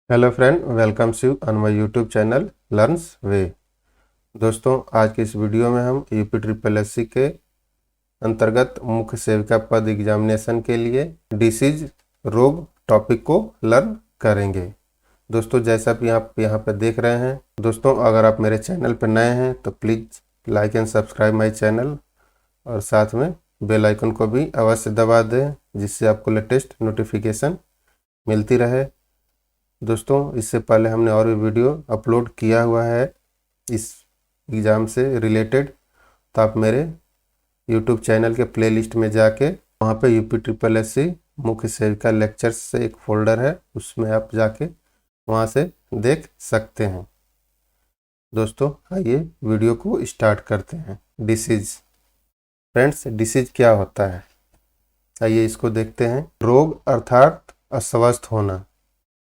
Hello friend, welcomes you on my YouTube channel learns way. दोस्तों, आज के इस वीडियो में हम यूपी ट्रिपल एससी के अंतर्गत मुख्य सेविका पद एग्जामिनेशन के लिए डिसीज रोग टॉपिक को लर्न करेंगे। दोस्तों, जैसा भी आप यहाँ पर देख रहे हैं, दोस्तों अगर आप मेरे चैनल पर नए हैं तो please like and subscribe my channel और साथ में बेल आइकन को भी अवश्य दबा दें, जिससे आपको लेटेस्ट नोटिफिकेशन मिलती रहे। दोस्तों, इससे पहले हमने और भी वीडियो अपलोड किया हुआ है इस एग्ज़ाम से रिलेटेड, तो आप मेरे यूट्यूब चैनल के प्लेलिस्ट में जाके वहाँ पे यूपी ट्रिपल एससी मुख्य सेविका लेक्चर्स से एक फ़ोल्डर है, उसमें आप जाके वहाँ से देख सकते हैं। दोस्तों, आइए वीडियो को स्टार्ट करते हैं। डिसीज। फ्रेंड्स, डिसीज क्या होता है, आइए इसको देखते हैं। रोग अर्थात अस्वस्थ होना,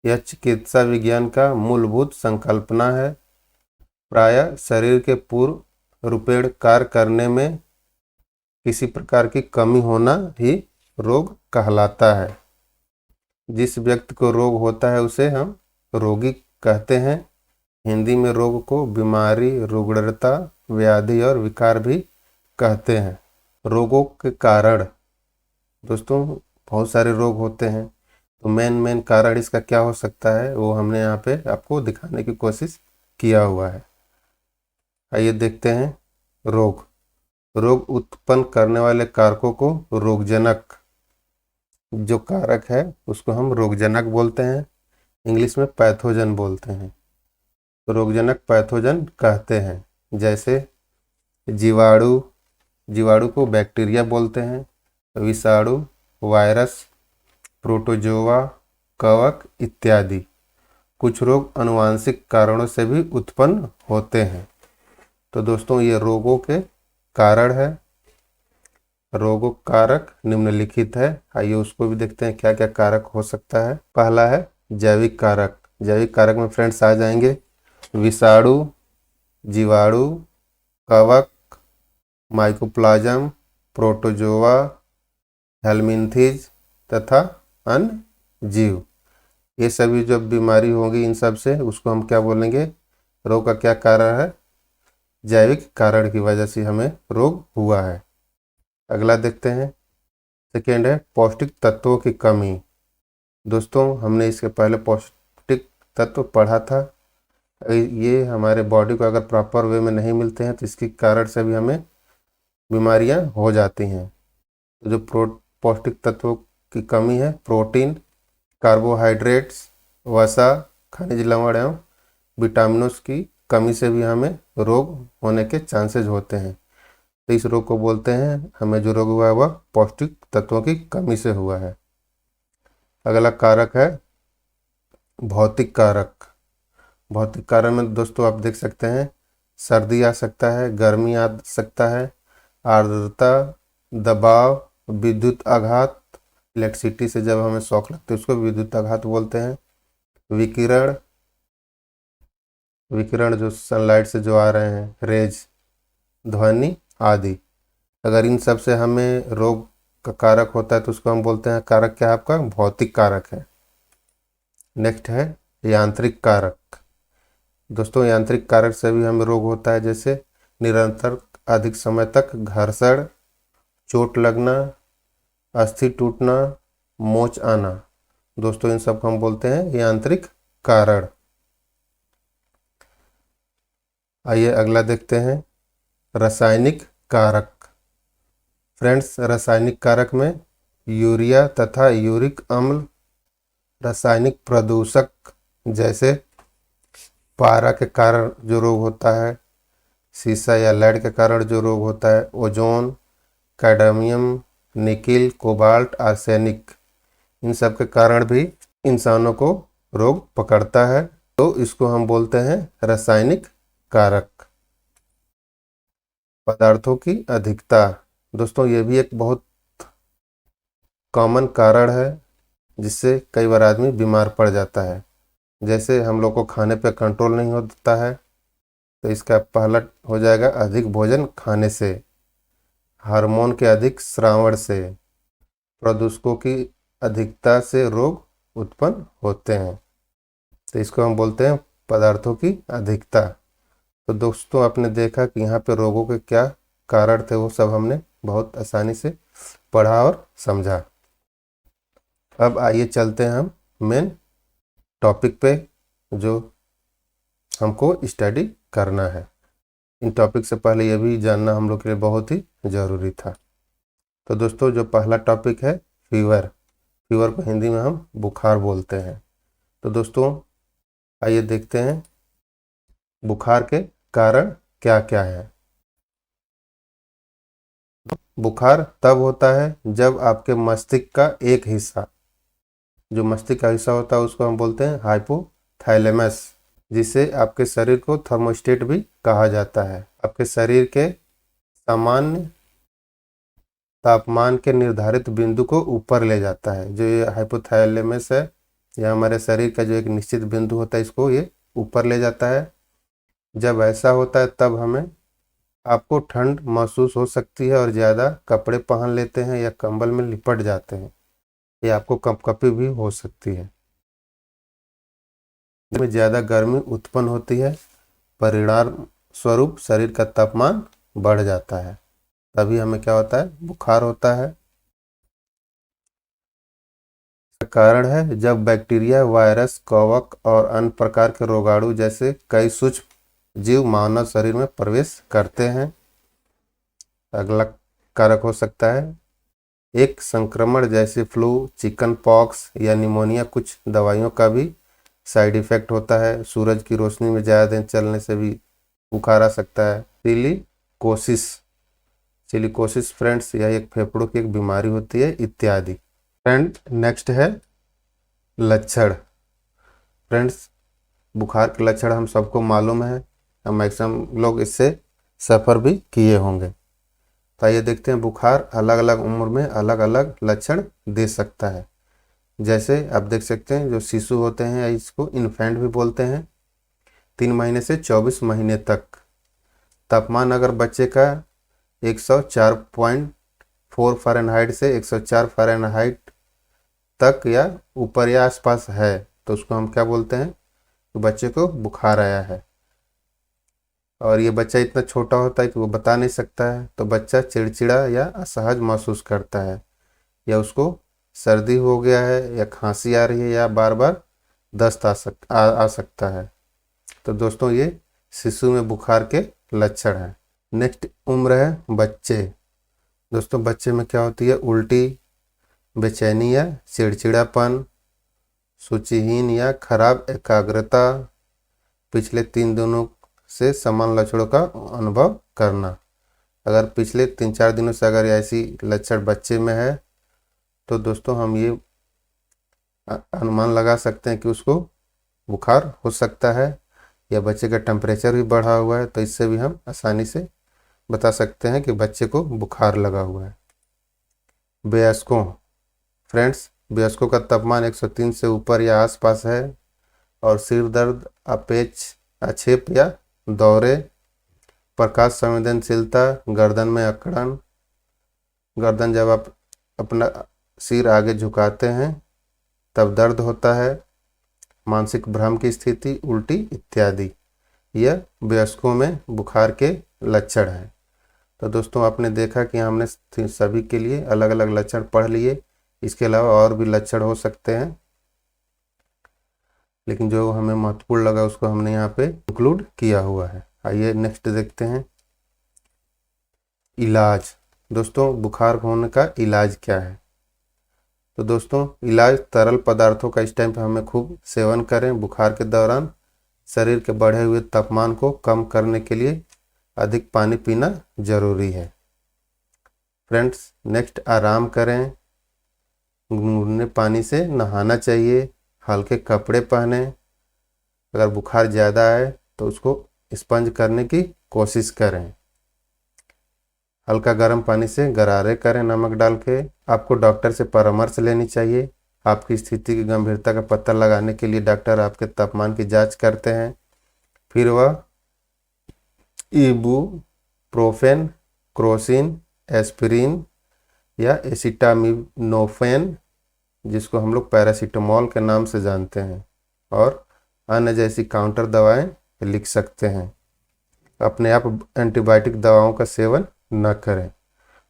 यह चिकित्सा विज्ञान का मूलभूत संकल्पना है। प्रायः शरीर के पूर्ण रूपेण कार्य करने में किसी प्रकार की कमी होना ही रोग कहलाता है। जिस व्यक्ति को रोग होता है उसे हम रोगी कहते हैं। हिंदी में रोग को बीमारी, रुग्णता, व्याधि और विकार भी कहते हैं। रोगों के कारण, दोस्तों बहुत सारे रोग होते हैं, तो मेन कारण इसका क्या हो सकता है वो हमने यहाँ पे आपको दिखाने की कोशिश किया हुआ है। आइए देखते हैं। रोग उत्पन्न करने वाले कारकों को रोगजनक, जो कारक है उसको हम रोगजनक बोलते हैं, इंग्लिश में पैथोजन बोलते हैं। तो रोगजनक पैथोजन कहते हैं, जैसे जीवाणु को बैक्टीरिया बोलते हैं, विषाणु, वायरस, प्रोटोजोआ, कवक इत्यादि। कुछ रोग आनुवंशिक कारणों से भी उत्पन्न होते हैं। तो दोस्तों, ये रोगों के कारण है। रोगों कारक निम्नलिखित है, आइए उसको भी देखते हैं क्या क्या कारक हो सकता है। पहला है जैविक कारक। जैविक कारक में फ्रेंड्स आ जाएंगे विषाणु, जीवाणु, कवक, माइकोप्लाज्म, प्रोटोजोआ, हेलमिंथेज तथा अन्य जीव। ये सभी जो बीमारी होगी इन सब से, उसको हम क्या बोलेंगे, रोग का क्या कारण है, जैविक कारण की वजह से हमें रोग हुआ है। अगला देखते हैं। सेकेंड है पौष्टिक तत्वों की कमी। दोस्तों, हमने इसके पहले पौष्टिक तत्व पढ़ा था। ये हमारे बॉडी को अगर प्रॉपर वे में नहीं मिलते हैं तो इसके कारण से भी हमें बीमारियां हो जाती हैं। तो जो पौष्टिक तत्वों की कमी है, प्रोटीन, कार्बोहाइड्रेट्स, वसा, खनिज लवण एवं विटामिनों की कमी से भी हमें रोग होने के चांसेस होते हैं। तो इस रोग को बोलते हैं, हमें जो रोग हुआ है वह पौष्टिक तत्वों की कमी से हुआ है। अगला कारक है भौतिक कारक। भौतिक कारक में दोस्तों आप देख सकते हैं सर्दी आ सकता है, गर्मी आ सकता है, आर्द्रता, दबाव, विद्युत आघात, इलेक्ट्रिसिटी से जब हमें शॉक लगती है उसको विद्युत आघात बोलते हैं। विकिरण जो सनलाइट से जो आ रहे हैं, रेज, ध्वनि आदि, अगर इन सब से हमें रोग का कारक होता है तो उसको हम बोलते हैं, कारक क्या है आपका, भौतिक कारक है। नेक्स्ट है यांत्रिक कारक। दोस्तों, यांत्रिक कारक से भी हमें रोग होता है, जैसे निरंतर अधिक समय तक घर्षण, चोट लगना, अस्थि टूटना, मोच आना। दोस्तों, इन सब को हम बोलते हैं यांत्रिक कारण। आइए अगला देखते हैं रासायनिक कारक। फ्रेंड्स, रासायनिक कारक में यूरिया तथा यूरिक अम्ल, रासायनिक प्रदूषक जैसे पारा के कारण जो रोग होता है, सीसा या लेड के कारण जो रोग होता है, ozone, cadmium, nickel, cobalt, arsenic, इन सब के कारण भी इंसानों को रोग पकड़ता है। तो इसको हम बोलते हैं रासायनिक कारक। पदार्थों की अधिकता। दोस्तों, ये भी एक बहुत कॉमन कारण है जिससे कई बार आदमी बीमार पड़ जाता है। जैसे हम लोग को खाने पे कंट्रोल नहीं होता है, तो इसका पहला हो जाएगा अधिक भोजन खाने से, हार्मोन के अधिक स्रावण से, प्रदूषकों की अधिकता से रोग उत्पन्न होते हैं। तो इसको हम बोलते हैं पदार्थों की अधिकता। तो दोस्तों आपने देखा कि यहाँ पे रोगों के क्या कारण थे, वो सब हमने बहुत आसानी से पढ़ा और समझा। अब आइए चलते हैं हम मेन टॉपिक पे जो हमको स्टडी करना है। इन टॉपिक से पहले ये भी जानना हम लोग के लिए बहुत ही ज़रूरी था। तो दोस्तों जो पहला टॉपिक है फीवर, फीवर को हिंदी में हम बुखार बोलते हैं। तो दोस्तों आइए देखते हैं बुखार के कारण क्या क्या है। बुखार तब होता है जब आपके मस्तिष्क का एक हिस्सा, जो मस्तिष्क का हिस्सा होता है उसको हम बोलते हैं हाइपोथैलेमस, जिसे आपके शरीर को थर्मोस्टेट भी कहा जाता है। आपके शरीर के सामान्य तापमान के निर्धारित बिंदु को ऊपर ले जाता है। जो ये हाइपोथैलेमस है, यह हमारे शरीर का जो एक निश्चित बिंदु होता है, इसको ये ऊपर ले जाता है। जब ऐसा होता है तब हमें आपको ठंड महसूस हो सकती है और ज़्यादा कपड़े पहन लेते हैं या कंबल में लिपट जाते हैं, या आपको कंपकपी भी हो सकती है। में ज़्यादा गर्मी उत्पन्न होती है, परिणाम स्वरूप शरीर का तापमान बढ़ जाता है, तभी हमें क्या होता है, बुखार होता है। कारण है जब बैक्टीरिया, वायरस, कवक और अन्य प्रकार के रोगाणु जैसे कई सूक्ष्म जीव मानव शरीर में प्रवेश करते हैं। अगला कारक हो सकता है एक संक्रमण जैसे फ्लू, चिकन पॉक्स या निमोनिया। कुछ दवाइयों का भी साइड इफेक्ट होता है। सूरज की रोशनी में ज़्यादा दिन चलने से भी बुखार आ सकता है। सिलिकोसिस फ्रेंड्स, यह एक फेफड़ों की एक बीमारी होती है, इत्यादि। फ्रेंड नेक्स्ट है लक्षण। फ्रेंड्स बुखार के लक्षण हम सबको मालूम है, हम मैक्सिमम लोग इससे सफ़र भी किए होंगे। तो आइए देखते हैं बुखार अलग अलग उम्र में अलग अलग लक्षण दे सकता है। जैसे आप देख सकते हैं जो शिशु होते हैं, इसको इन्फेंट भी बोलते हैं, 3 महीने से 24 महीने तक। तापमान अगर बच्चे का 104.4 फ़ारेनहाइट से 104 फ़ारेनहाइट तक या ऊपर या आसपास है तो उसको हम क्या बोलते हैं, तो बच्चे को बुखार आया है। और ये बच्चा इतना छोटा होता है कि वो बता नहीं सकता है, तो बच्चा चिड़चिड़ा या असहज महसूस करता है, या उसको सर्दी हो गया है या खांसी आ रही है या बार बार दस्त आ सकता है। तो दोस्तों ये शिशु में बुखार के लक्षण हैं। नेक्स्ट उम्र है बच्चे। दोस्तों बच्चे में क्या होती है, उल्टी, बेचैनी या चिड़चिड़ापन, सूचिहीन या खराब एकाग्रता, पिछले 3 दिनों से समान लक्षणों का अनुभव करना। अगर पिछले 3-4 दिनों से अगर ऐसी लक्षण बच्चे में है तो दोस्तों हम ये अनुमान लगा सकते हैं कि उसको बुखार हो सकता है, या बच्चे का टेम्परेचर भी बढ़ा हुआ है, तो इससे भी हम आसानी से बता सकते हैं कि बच्चे को बुखार लगा हुआ है। वयस्कों, फ्रेंड्स वयस्कों का तापमान 103 से ऊपर या आसपास है, और सिर दर्द, आक्षेप या दौरे, प्रकाश संवेदनशीलता, गर्दन में अकड़न, गर्दन जब आप अपना सिर आगे झुकाते हैं तब दर्द होता है, मानसिक भ्रम की स्थिति, उल्टी इत्यादि, यह वयस्कों में बुखार के लक्षण हैं। तो दोस्तों आपने देखा कि हमने सभी के लिए अलग अलग लक्षण पढ़ लिए। इसके अलावा और भी लक्षण हो सकते हैं, लेकिन जो हमें महत्वपूर्ण लगा उसको हमने यहाँ पे इंक्लूड किया हुआ है। आइए नेक्स्ट देखते हैं इलाज। दोस्तों बुखार होने का इलाज क्या है। तो दोस्तों इलाज तरल पदार्थों का इस टाइम पे हमें खूब सेवन करें। बुखार के दौरान शरीर के बढ़े हुए तापमान को कम करने के लिए अधिक पानी पीना जरूरी है। फ्रेंड्स नेक्स्ट आराम करें, गुनगुने पानी से नहाना चाहिए, हल्के कपड़े पहने। अगर बुखार ज़्यादा है तो उसको स्पंज करने की कोशिश करें। हल्का गर्म पानी से गरारे करें नमक डाल के। आपको डॉक्टर से परामर्श लेनी चाहिए। आपकी स्थिति की गंभीरता का पता लगाने के लिए डॉक्टर आपके तापमान की जांच करते हैं, फिर वह इबुप्रोफेन, क्रोसिन, एस्पिरिन या एसिटामिनोफेन, जिसको हम लोग पैरासीटामोल के नाम से जानते हैं, और अन्य जैसी काउंटर दवाएं लिख सकते हैं। अपने आप एंटीबायोटिक दवाओं का सेवन न करें।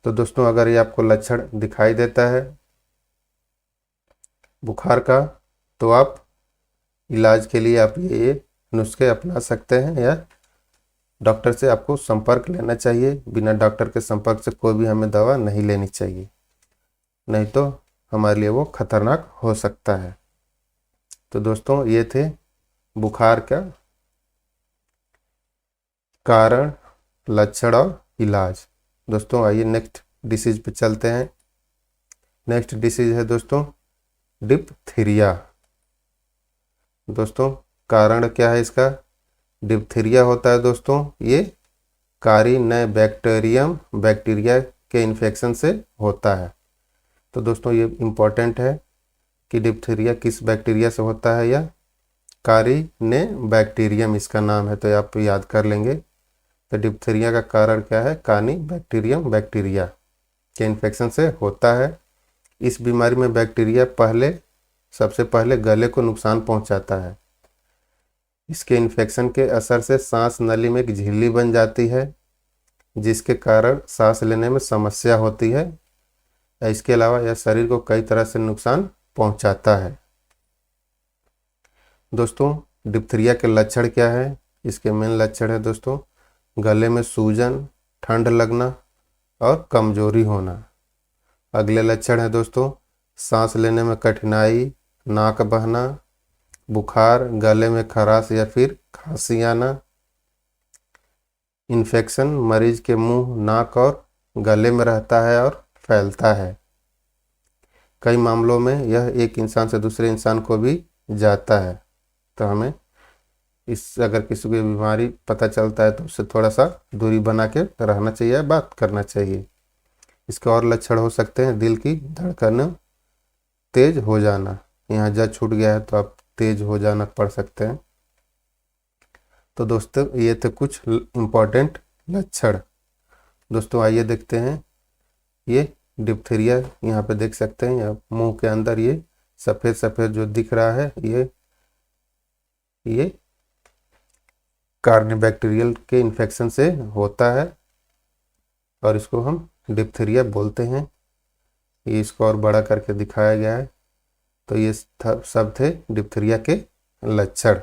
तो दोस्तों, अगर ये आपको लक्षण दिखाई देता है बुखार का, तो आप इलाज के लिए आप ये नुस्खे अपना सकते हैं या डॉक्टर से आपको संपर्क लेना चाहिए। बिना डॉक्टर के संपर्क से कोई भी हमें दवा नहीं लेनी चाहिए, नहीं तो हमारे लिए वो खतरनाक हो सकता है। तो दोस्तों, ये थे बुखार का कारण, लक्षण और इलाज। दोस्तों, आइए नेक्स्ट डिसीज पे चलते हैं। नेक्स्ट डिसीज है दोस्तों डिप्थीरिया। दोस्तों, कारण क्या है इसका? डिप्थीरिया होता है दोस्तों ये कारी नए बैक्टीरिया के इन्फेक्शन से होता है। तो दोस्तों, ये इम्पोर्टेंट है कि डिप्थीरिया किस बैक्टीरिया से होता है, या कारी ने बैक्टीरियम इसका नाम है, तो आप याद कर लेंगे। तो डिप्थीरिया का कारण क्या है? कानी बैक्टीरिया के इन्फेक्शन से होता है। इस बीमारी में बैक्टीरिया सबसे पहले गले को नुकसान पहुंचाता है। इसके इन्फेक्शन के असर से सांस नली में एक झिल्ली बन जाती है, जिसके कारण सांस लेने में समस्या होती है। इसके अलावा यह शरीर को कई तरह से नुकसान पहुंचाता है। दोस्तों, डिप्थीरिया के लक्षण क्या है? इसके मेन लक्षण है दोस्तों गले में सूजन, ठंड लगना और कमजोरी होना। अगले लक्षण है दोस्तों सांस लेने में कठिनाई, नाक बहना, बुखार, गले में खराश या फिर खांसी आना। इन्फेक्शन मरीज के मुंह, नाक और गले में रहता है और फैलता है। कई मामलों में यह एक इंसान से दूसरे इंसान को भी जाता है। तो हमें अगर किसी को बीमारी पता चलता है तो उससे थोड़ा सा दूरी बना के रहना चाहिए, बात करना चाहिए। इसके और लक्षण हो सकते हैं दिल की धड़कन तेज हो जाना, यहाँ जज छूट गया है तो आप तेज हो जाना पड़ सकते हैं। तो दोस्तों, ये थे कुछ इम्पोर्टेंट लक्षण। दोस्तों, आइए देखते हैं ये डिप्थीरिया। यहाँ पे देख सकते हैं या मुंह के अंदर ये सफ़ेद सफ़ेद जो दिख रहा है, ये कार्निबैक्टीरियल के इन्फेक्शन से होता है और इसको हम डिप्थीरिया बोलते हैं। ये इसको और बड़ा करके दिखाया गया है। तो ये सब थे डिप्थीरिया के लक्षण।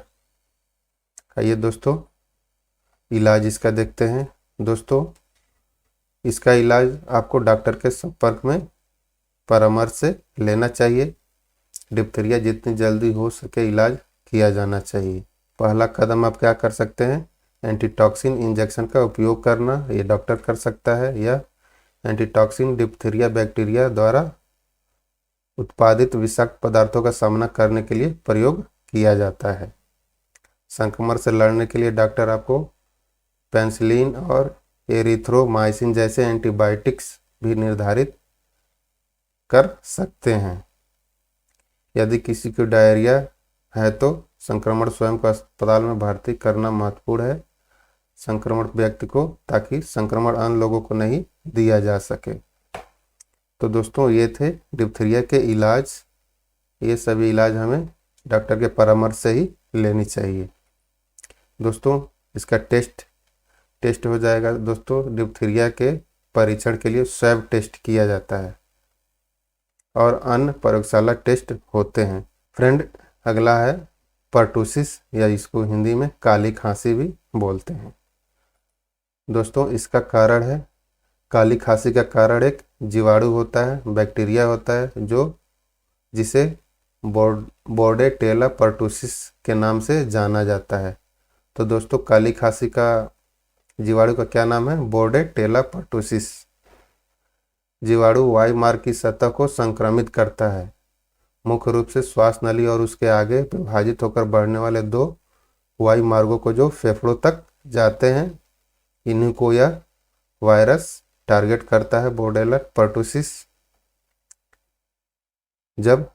आइए दोस्तों इलाज इसका देखते हैं। दोस्तों, इसका इलाज आपको डॉक्टर के संपर्क में परामर्श से लेना चाहिए। डिप्थीरिया जितनी जल्दी हो सके इलाज किया जाना चाहिए। पहला कदम आप क्या कर सकते हैं? एंटीटॉक्सिन इंजेक्शन का उपयोग करना, ये डॉक्टर कर सकता है, या एंटीटॉक्सिन डिप्थीरिया बैक्टीरिया द्वारा उत्पादित विषाक्त पदार्थों का सामना करने के लिए प्रयोग किया जाता है। संक्रमण से लड़ने के लिए डॉक्टर आपको पेनिसिलिन और एरिथ्रोमाइसिन जैसे एंटीबायोटिक्स भी निर्धारित कर सकते हैं। यदि किसी को डायरिया है तो संक्रमण स्वयं को अस्पताल में भर्ती करना महत्वपूर्ण है संक्रमण व्यक्ति को, ताकि संक्रमण अन्य लोगों को नहीं दिया जा सके। तो दोस्तों, ये थे डिप्थीरिया के इलाज। ये सभी इलाज हमें डॉक्टर के परामर्श से ही लेनी चाहिए। दोस्तों, इसका टेस्ट हो जाएगा। दोस्तों, डिप्थीरिया के परीक्षण के लिए स्वैब टेस्ट किया जाता है और अन्य प्रयोगशाला टेस्ट होते हैं। फ्रेंड, अगला है पर्टूसिस, या इसको हिंदी में काली खांसी भी बोलते हैं। दोस्तों, इसका कारण है काली खांसी का कारण एक जीवाणु होता है, बैक्टीरिया होता है, जिसे बोर्डेटेला पर्टूसिस के नाम से जाना जाता है। तो दोस्तों, काली खांसी का जीवाणु का क्या नाम है? Bordetella pertussis. जीवाणु वायुमार्ग की सतह को संक्रमित करता है। मुख्य रूप से श्वास नली और उसके आगे विभाजित होकर बढ़ने वाले 2 वायु मार्गों को जो फेफड़ों तक जाते हैं, इन्हीं को यह वायरस टारगेट करता है। Bordetella pertussis. जब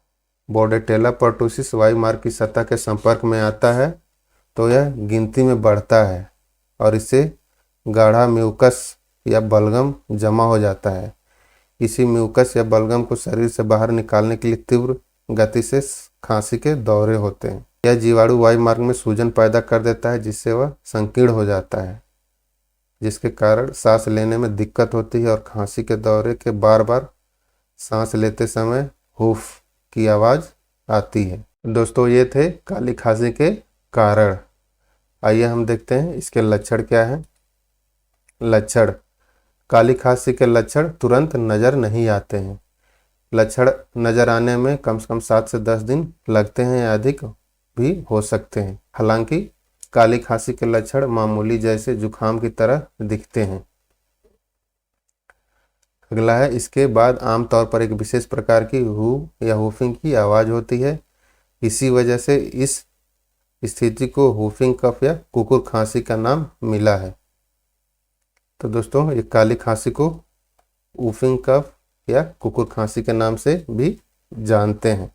बोर्डेटेला पर्टूसिस वायु मार्ग की सतह के संपर्क में आता है तो यह गिनती में बढ़ता है और इससे गाढ़ा म्यूकस या बलगम जमा हो जाता है। इसी म्यूकस या बलगम को शरीर से बाहर निकालने के लिए तीव्र गति से खांसी के दौरे होते हैं। यह जीवाणु वायु मार्ग में सूजन पैदा कर देता है, जिससे वह संकीर्ण हो जाता है, जिसके कारण सांस लेने में दिक्कत होती है और खांसी के दौरे के बार बार सांस लेते समय हुफ की आवाज़ आती है। दोस्तों, ये थे काली खांसी के कारण। आइए हम देखते हैं इसके लक्षण क्या हैं। लक्षण: काली खांसी के लक्षण तुरंत नज़र नहीं आते हैं। लक्षण नज़र आने में कम से कम 7 से 10 दिन लगते हैं या अधिक भी हो सकते हैं। हालांकि काली खांसी के लक्षण मामूली जैसे जुखाम की तरह दिखते हैं। अगला है, इसके बाद आमतौर पर एक विशेष प्रकार की हू या हुफिंग की आवाज़ होती है। इसी वजह से इस स्थिति को हुफिंग कफ या कुकुर खांसी का नाम मिला है। तो दोस्तों, ये काली खांसी को हुफिंग कफ या कुकुर खांसी के नाम से भी जानते हैं।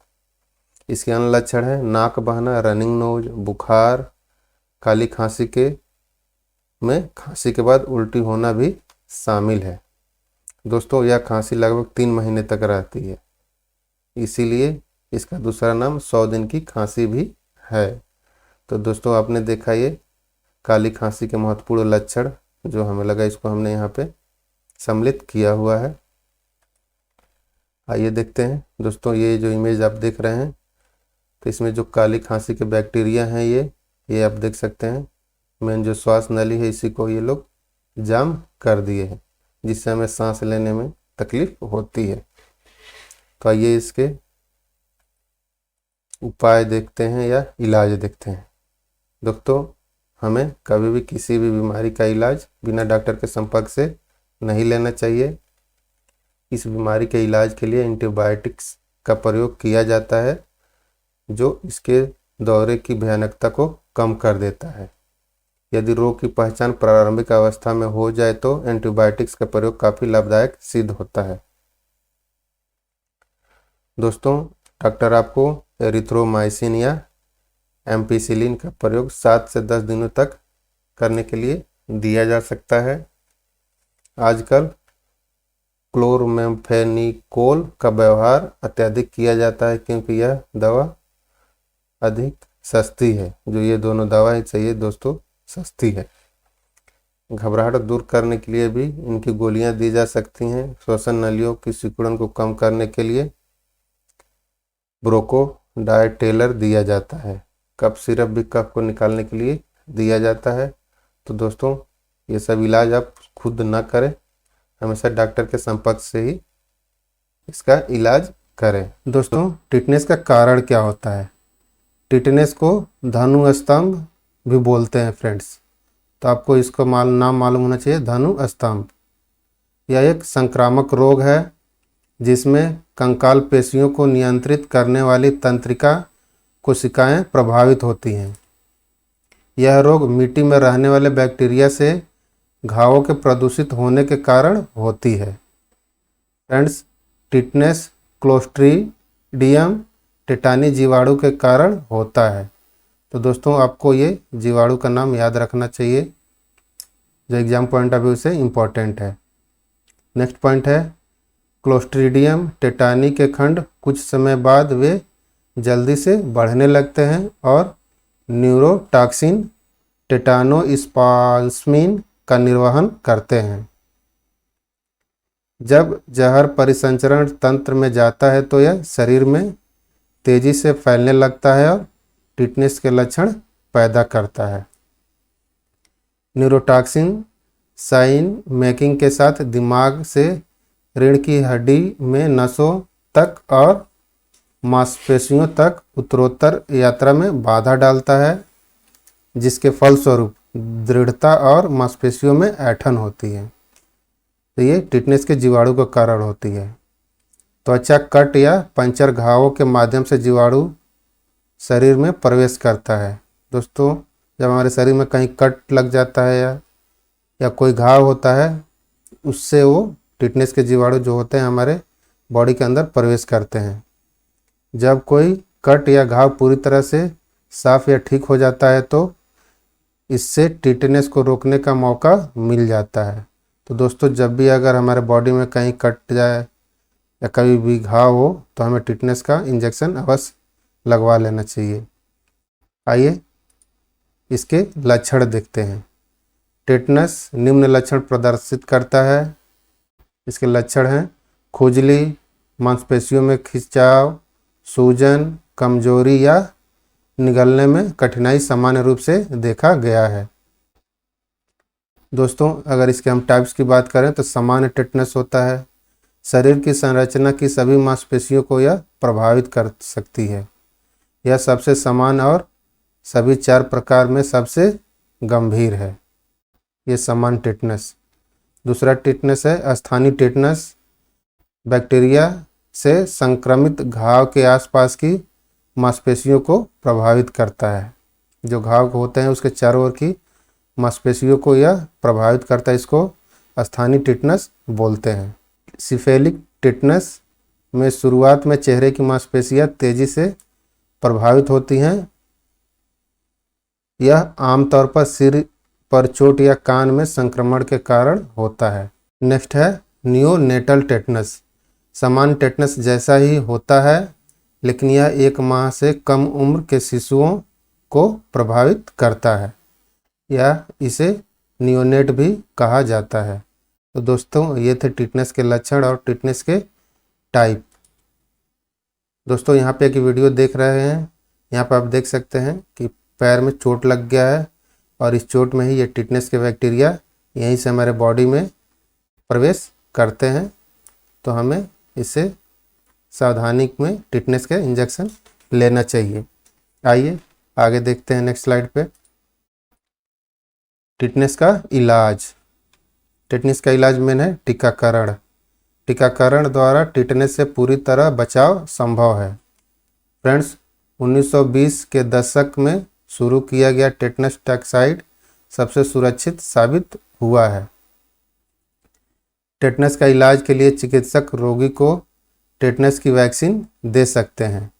इसके अन्य लक्षण है नाक बहना, रनिंग नोज, बुखार। काली खांसी में खांसी के बाद उल्टी होना भी शामिल है। दोस्तों, यह खांसी लगभग 3 महीने तक रहती है, इसीलिए इसका दूसरा नाम 100 दिन की खांसी भी है। तो दोस्तों, आपने देखा ये काली खांसी के महत्वपूर्ण लक्षण, जो हमें लगा इसको हमने यहाँ पे सम्मिलित किया हुआ है। आइए देखते हैं दोस्तों, ये जो इमेज आप देख रहे हैं, तो इसमें जो काली खांसी के बैक्टीरिया हैं ये आप देख सकते हैं। मेन जो श्वास नली है, इसी को ये लोग जाम कर दिए हैं, जिससे हमें सांस लेने में तकलीफ होती है। तो आइए इसके उपाय देखते हैं या इलाज देखते हैं। दोस्तों, हमें कभी भी किसी भी बीमारी का इलाज बिना डॉक्टर के संपर्क से नहीं लेना चाहिए। इस बीमारी के इलाज के लिए एंटीबायोटिक्स का प्रयोग किया जाता है, जो इसके दौरे की भयानकता को कम कर देता है। यदि रोग की पहचान प्रारंभिक अवस्था में हो जाए तो एंटीबायोटिक्स का प्रयोग काफ़ी लाभदायक सिद्ध होता है। दोस्तों, डॉक्टर आपको एरिथ्रोमाइसिन या एम्पिसिलिन का प्रयोग 7 से 10 दिनों तक करने के लिए दिया जा सकता है। आजकल क्लोरमेम्फेनिकोल का व्यवहार अत्यधिक किया जाता है, क्योंकि यह दवा अधिक सस्ती है। जो ये दोनों दवाएं चाहिए दोस्तों, सस्ती है। घबराहट दूर करने के लिए भी इनकी गोलियां दी जा सकती हैं। श्वसन नलियों की सिकुड़न को कम करने के लिए ब्रोकोडायटेलर दिया जाता है। कफ सिरप भी कफ को निकालने के लिए दिया जाता है। तो दोस्तों, ये सब इलाज आप खुद ना करें, हमेशा डॉक्टर के संपर्क से ही इसका इलाज करें। दोस्तों, टिटनेस का कारण क्या होता है? टिटनेस को धनु स्तंभ भी बोलते हैं फ्रेंड्स, तो आपको इसका नाम मालूम होना चाहिए, धनु स्तंभ। यह एक संक्रामक रोग है जिसमें कंकाल पेशियों को नियंत्रित करने वाली तंत्रिका कोशिकाएं प्रभावित होती हैं। यह रोग मिट्टी में रहने वाले बैक्टीरिया से घावों के प्रदूषित होने के कारण होती है। फ्रेंड्स, टिटनेस क्लोस्ट्रीडियम टेटानी जीवाणु के कारण होता है। तो दोस्तों, आपको ये जीवाणु का नाम याद रखना चाहिए, जो एग्जाम पॉइंट ऑफ व्यू से इम्पॉर्टेंट है। नेक्स्ट पॉइंट है, क्लोस्ट्रीडियम टेटानी के खंड कुछ समय बाद वे जल्दी से बढ़ने लगते हैं और न्यूरोटॉक्सिन टेटानोस्पाज्मिन का निर्वहन करते हैं। जब जहर परिसंचरण तंत्र में जाता है तो यह शरीर में तेजी से फैलने लगता है और टिटनेस के लक्षण पैदा करता है। न्यूरोटॉक्सिन साइन मेकिंग के साथ दिमाग से रीढ़ की हड्डी में नसों तक और मांसपेशियों तक उत्तरोत्तर यात्रा में बाधा डालता है, जिसके फलस्वरूप दृढ़ता और मांसपेशियों में ऐंठन होती है। तो ये टिटनेस के जीवाणु का कारण होती है। त्वचा कट या पंचर घावों के माध्यम से जीवाणु शरीर में प्रवेश करता है। दोस्तों, जब हमारे शरीर में कहीं कट लग जाता है या कोई घाव होता है, उससे वो टिटनेस के जीवाणु जो होते हैं हमारे बॉडी के अंदर प्रवेश करते हैं। जब कोई कट या घाव पूरी तरह से साफ या ठीक हो जाता है तो इससे टिटनेस को रोकने का मौका मिल जाता है। तो दोस्तों, जब भी अगर हमारे बॉडी में कहीं कट जाए या कभी भी घाव हो तो हमें टिटनेस का इंजेक्शन अवश्य लगवा लेना चाहिए। आइए इसके लक्षण देखते हैं। टेटनस निम्न लक्षण प्रदर्शित करता है। इसके लक्षण हैं खुजली, मांसपेशियों में खिंचाव, सूजन, कमजोरी या निगलने में कठिनाई सामान्य रूप से देखा गया है। दोस्तों अगर इसके हम टाइप्स की बात करें तो सामान्य टेटनस होता है। शरीर की संरचना की सभी मांसपेशियों को यह प्रभावित कर सकती है। यह सबसे सामान्य और सभी 4 प्रकार में सबसे गंभीर है। ये सामान्य टेटनस। दूसरा टेटनस है स्थानीय टेटनस। बैक्टीरिया से संक्रमित घाव के आसपास की मांसपेशियों को प्रभावित करता है। जो घाव होते हैं उसके चारों ओर की मांसपेशियों को यह प्रभावित करता है। इसको स्थानीय टेटनस बोलते हैं। सिफेलिक टेटनस में शुरुआत में चेहरे की मांसपेशियां तेजी से प्रभावित होती हैं। यह आमतौर पर सिर पर चोट या कान में संक्रमण के कारण होता है। नेक्स्ट है नियोनेटल टेटनस। सामान्य टेटनस जैसा ही होता है लेकिन यह 1 माह से कम उम्र के शिशुओं को प्रभावित करता है या इसे नियोनेट भी कहा जाता है। तो दोस्तों ये थे टेटनस के लक्षण और टेटनस के टाइप। दोस्तों यहाँ पे एक वीडियो देख रहे हैं, यहाँ पे आप देख सकते हैं कि पैर में चोट लग गया है और इस चोट में ही ये टेटनस के बैक्टीरिया यहीं से हमारे बॉडी में प्रवेश करते हैं। तो हमें इससे सावधानी में टेटनस के इंजेक्शन लेना चाहिए। आइए आगे देखते हैं नेक्स्ट स्लाइड पे। टेटनस का इलाज। टेटनस का इलाज मेन है टीकाकरण। टीकाकरण द्वारा टेटनस से पूरी तरह बचाव संभव है। फ्रेंड्स 1920 के दशक में शुरू किया गया टेटनस टॉक्साइड सबसे सुरक्षित साबित हुआ है। टेटनस का इलाज के लिए चिकित्सक रोगी को टेटनस की वैक्सीन दे सकते हैं।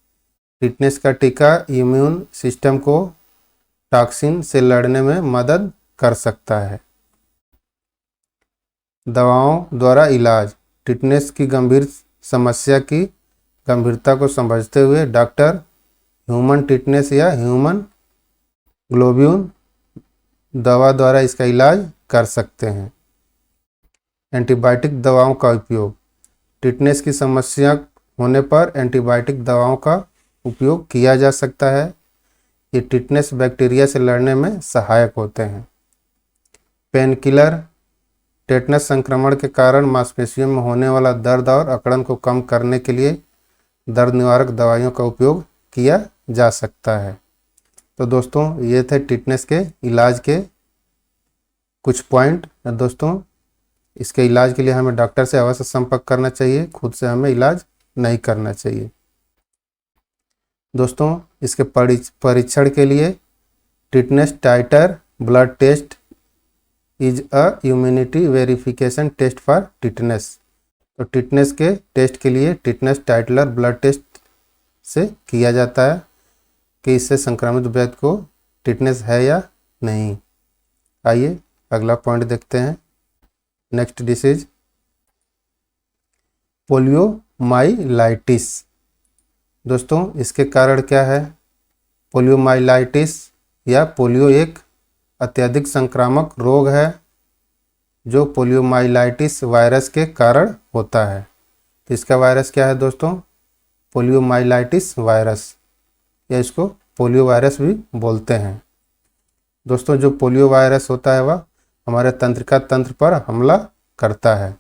टेटनस का टीका इम्यून सिस्टम को टॉक्सिन से लड़ने में मदद कर सकता है। दवाओं द्वारा इलाज। टेटनस की गंभीर समस्या की गंभीरता को समझते हुए डॉक्टर ह्यूमन टेटनस या ह्यूमन ग्लोब्यून दवा द्वारा इसका इलाज कर सकते हैं। एंटीबायोटिक दवाओं का उपयोग। टेटनस की समस्या होने पर एंटीबायोटिक दवाओं का उपयोग किया जा सकता है। ये टेटनस बैक्टीरिया से लड़ने में सहायक होते हैं। पेनकिलर। टेटनस संक्रमण के कारण मांसपेशियों में होने वाला दर्द और अकड़न को कम करने के लिए दर्द निवारक दवाइयों का उपयोग किया जा सकता है। तो दोस्तों ये थे टेटनस के इलाज के कुछ पॉइंट। दोस्तों इसके इलाज के लिए हमें डॉक्टर से अवश्य संपर्क करना चाहिए, खुद से हमें इलाज नहीं करना चाहिए। दोस्तों इसके परीक्षण के लिए tetanus titer blood test is a immunity verification test for tetanus. तो टेटनस के टेस्ट के लिए टेटनस टाइटलर ब्लड टेस्ट से किया जाता है कि इससे संक्रमित व्यक्ति को टेटनस है या नहीं। आइए अगला पॉइंट देखते हैं। Next disease poliomyelitis. दोस्तों इसके कारण क्या है? पोलियोमाइलाइटिस या पोलियो एक अत्यधिक संक्रामक रोग है जो पोलियोमाइलाइटिस वायरस के कारण होता है। तो इसका वायरस क्या है दोस्तों? पोलियोमाइलाइटिस वायरस या इसको पोलियो वायरस भी बोलते हैं। दोस्तों जो पोलियो वायरस होता है वह हमारे तंत्रिका तंत्र पर हमला करता है।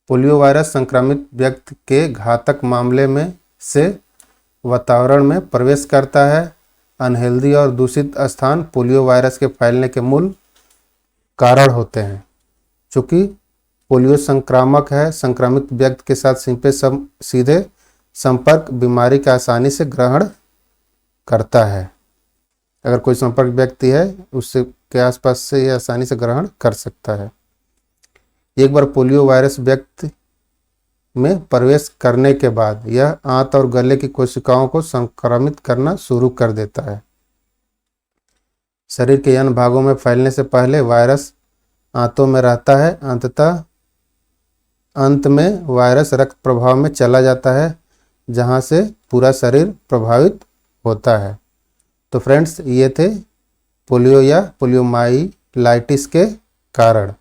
पोलियो वायरस संक्रमित व्यक्ति के घातक मामले में से वातावरण में प्रवेश करता है। अनहेल्दी और दूषित स्थान पोलियो वायरस के फैलने के मूल कारण होते हैं। चूँकि पोलियो संक्रामक है, संक्रमित व्यक्ति के साथ सीधे संपर्क बीमारी का आसानी से ग्रहण करता है। अगर कोई संपर्क व्यक्ति है उससे के आसपास से यह आसानी से ग्रहण कर सकता है। एक बार पोलियो वायरस व्यक्ति में प्रवेश करने के बाद यह आंत और गले की कोशिकाओं को संक्रमित करना शुरू कर देता है। शरीर के अन्य भागों में फैलने से पहले वायरस आंतों में रहता है। अंत में वायरस रक्त प्रवाह में चला जाता है जहां से पूरा शरीर प्रभावित होता है। तो फ्रेंड्स ये थे पोलियो या पोलियोमाइलाइटिस के कारण।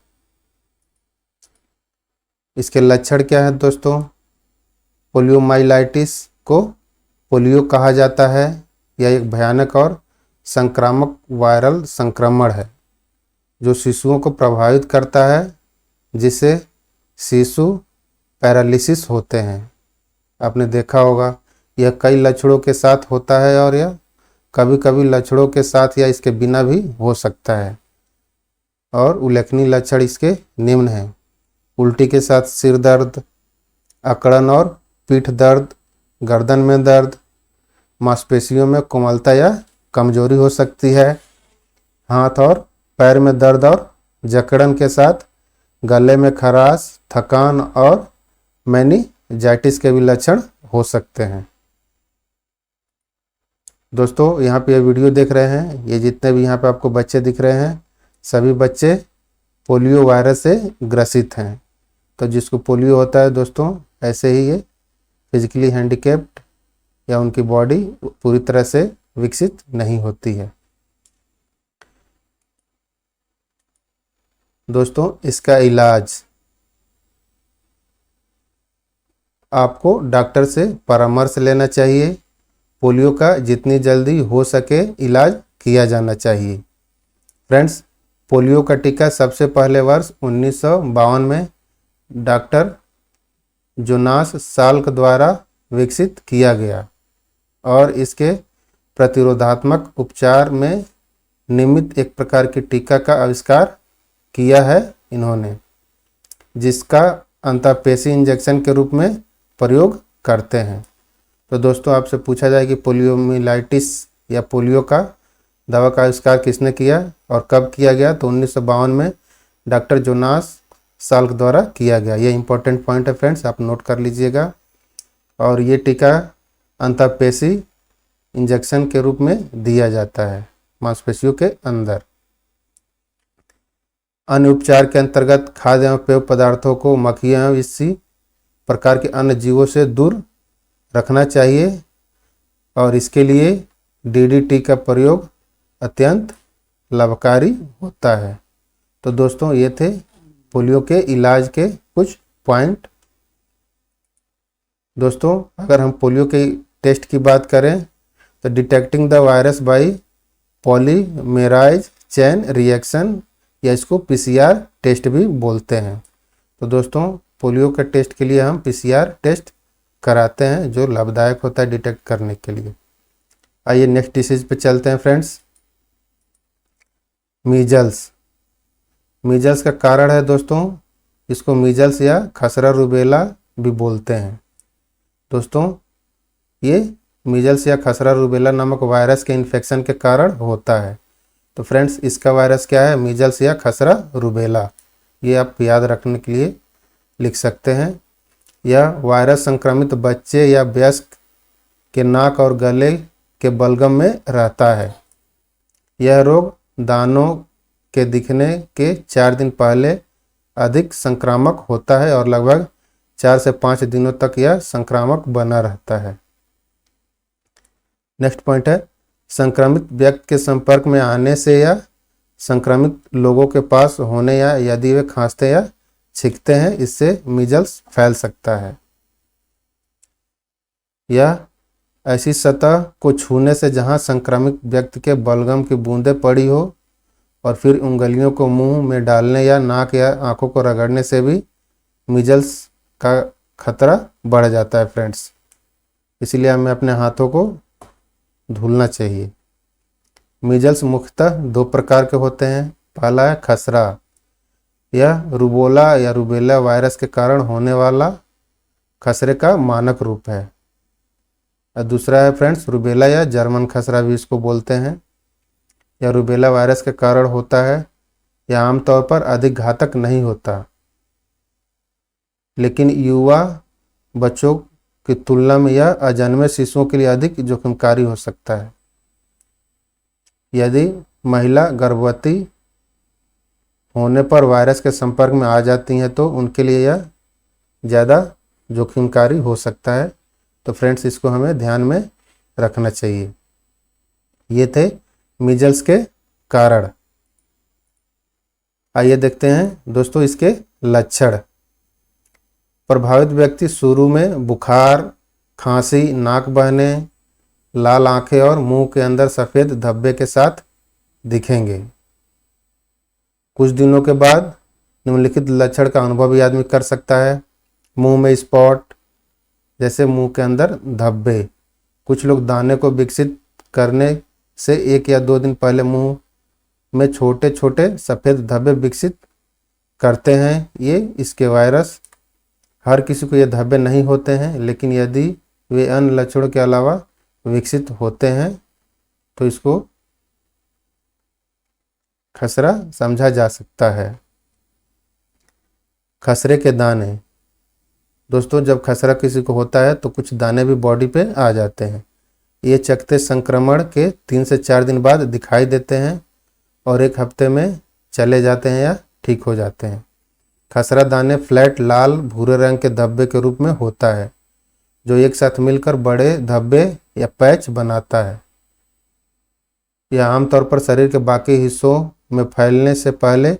इसके लक्षण क्या है दोस्तों? पोलियोमाइलाइटिस को पोलियो कहा जाता है। यह एक भयानक और संक्रामक वायरल संक्रमण है जो शिशुओं को प्रभावित करता है, जिससे शिशु पैरालिसिस होते हैं। आपने देखा होगा यह कई लक्षणों के साथ होता है और यह कभी कभी लक्षणों के साथ या इसके बिना भी हो सकता है। और उल्लेखनीय लक्षण इसके निम्न हैं: उल्टी के साथ सिर दर्द, अकड़न और पीठ दर्द, गर्दन में दर्द, मांसपेशियों में कोमलता या कमजोरी हो सकती है, हाथ और पैर में दर्द और जकड़न के साथ गले में खराश, थकान और मेनिंजाइटिस के भी लक्षण हो सकते हैं। दोस्तों यहाँ पे ये वीडियो देख रहे हैं, ये जितने भी यहाँ पे आपको बच्चे दिख रहे हैं, सभी बच्चे पोलियो वायरस से ग्रसित हैं। तो जिसको पोलियो होता है दोस्तों, ऐसे ही ये फिजिकली हैंडीकैप्ड या उनकी बॉडी पूरी तरह से विकसित नहीं होती है। दोस्तों इसका इलाज आपको डॉक्टर से परामर्श लेना चाहिए। पोलियो का जितनी जल्दी हो सके इलाज किया जाना चाहिए। फ्रेंड्स, पोलियो का टीका सबसे पहले वर्ष 1952 में डॉक्टर जोनास साल्क द्वारा विकसित किया गया और इसके प्रतिरोधात्मक उपचार में निमित्त एक प्रकार की टीका का आविष्कार किया है इन्होंने, जिसका अंतःपेशी इंजेक्शन के रूप में प्रयोग करते हैं। तो दोस्तों आपसे पूछा जाए कि पोलियोमाइलाइटिस या पोलियो का दवा का आविष्कार किसने किया और कब किया गया, तो 1952 में डॉक्टर जोनास साल्क द्वारा किया गया। ये इंपॉर्टेंट पॉइंट है फ्रेंड्स, आप नोट कर लीजिएगा। और ये टीका अंतःपेशी इंजेक्शन के रूप में दिया जाता है मांसपेशियों के अंदर। अन्य उपचार के अंतर्गत खाद्य एवं पेय पदार्थों को मक्खियाँ एवं इसी प्रकार के अन्य जीवों से दूर रखना चाहिए और इसके लिए डीडीटी का प्रयोग अत्यंत लाभकारी होता है। तो दोस्तों ये थे पोलियो के इलाज के कुछ पॉइंट। दोस्तों अगर हम पोलियो के टेस्ट की बात करें तो detecting the virus by polymerase chain reaction या इसको पीसीआर टेस्ट भी बोलते हैं। तो दोस्तों पोलियो के टेस्ट के लिए हम पीसीआर टेस्ट कराते हैं जो लाभदायक होता है डिटेक्ट करने के लिए। आइए नेक्स्ट डिसीज पे चलते हैं फ्रेंड्स। मीजल्स। मीजल्स का कारण है दोस्तों, इसको मीजल्स या खसरा रूबेला भी बोलते हैं। दोस्तों ये मीजल्स या खसरा रूबेला नामक वायरस के इन्फेक्शन के कारण होता है। तो फ्रेंड्स इसका वायरस क्या है? मीजल्स या खसरा रूबेला। ये आप याद रखने के लिए लिख सकते हैं। यह वायरस संक्रमित बच्चे या वयस्क के नाक और गले के बलगम में रहता है। यह रोग दानों के दिखने के 4 दिन पहले अधिक संक्रामक होता है और लगभग 4 से 5 दिनों तक यह संक्रामक बना रहता है। नेक्स्ट पॉइंट है संक्रमित व्यक्ति के संपर्क में आने से या संक्रमित लोगों के पास होने या यदि वे खांसते या छींकते हैं इससे मीजल्स फैल सकता है। यह ऐसी सतह को छूने से जहां संक्रमित व्यक्ति के बलगम की बूंदें पड़ी हो और फिर उंगलियों को मुंह में डालने या नाक या आंखों को रगड़ने से भी मीजल्स का खतरा बढ़ जाता है फ्रेंड्स। इसलिए हमें अपने हाथों को धुलना चाहिए। मीजल्स मुख्यतः 2 प्रकार के होते हैं। पहला है खसरा, यह रूबोला या रूबेला वायरस के कारण होने वाला खसरे का मानक रूप है। और दूसरा है फ्रेंड्स रूबेला या जर्मन खसरा भी इसको बोलते हैं। यह रूबेला वायरस के कारण होता है। यह आमतौर पर अधिक घातक नहीं होता, लेकिन युवा बच्चों की तुलना में यह अजन्मे शिशुओं के लिए अधिक जोखिमकारी हो सकता है। यदि महिला गर्भवती होने पर वायरस के संपर्क में आ जाती हैं तो उनके लिए यह ज़्यादा जोखिमकारी हो सकता है। तो फ्रेंड्स इसको हमें ध्यान में रखना चाहिए। ये थे मीजल्स के कारण। आइए देखते हैं दोस्तों इसके लक्षण। प्रभावित व्यक्ति शुरू में बुखार, खांसी, नाक बहने, लाल आंखें और मुंह के अंदर सफ़ेद धब्बे के साथ दिखेंगे। कुछ दिनों के बाद निम्नलिखित लक्षण का अनुभव भी आदमी कर सकता है। मुंह में स्पॉट, जैसे मुंह के अंदर धब्बे। कुछ लोग दाने को विकसित करने से 1 या 2 दिन पहले मुंह में छोटे छोटे सफ़ेद धब्बे विकसित करते हैं। ये इसके वायरस। हर किसी को ये धब्बे नहीं होते हैं, लेकिन यदि वे अन्य लक्षणों के अलावा विकसित होते हैं तो इसको खसरा समझा जा सकता है। खसरे के दाने। दोस्तों जब खसरा किसी को होता है तो कुछ दाने भी बॉडी पे आ जाते हैं। ये चकत्ते संक्रमण के 3 से 4 दिन बाद दिखाई देते हैं और 1 हफ्ते में चले जाते हैं या ठीक हो जाते हैं। खसरा दाने फ्लैट लाल भूरे रंग के धब्बे के रूप में होता है, जो एक साथ मिलकर बड़े धब्बे या पैच बनाता है। यह आमतौर पर शरीर के बाकी हिस्सों में फैलने से पहले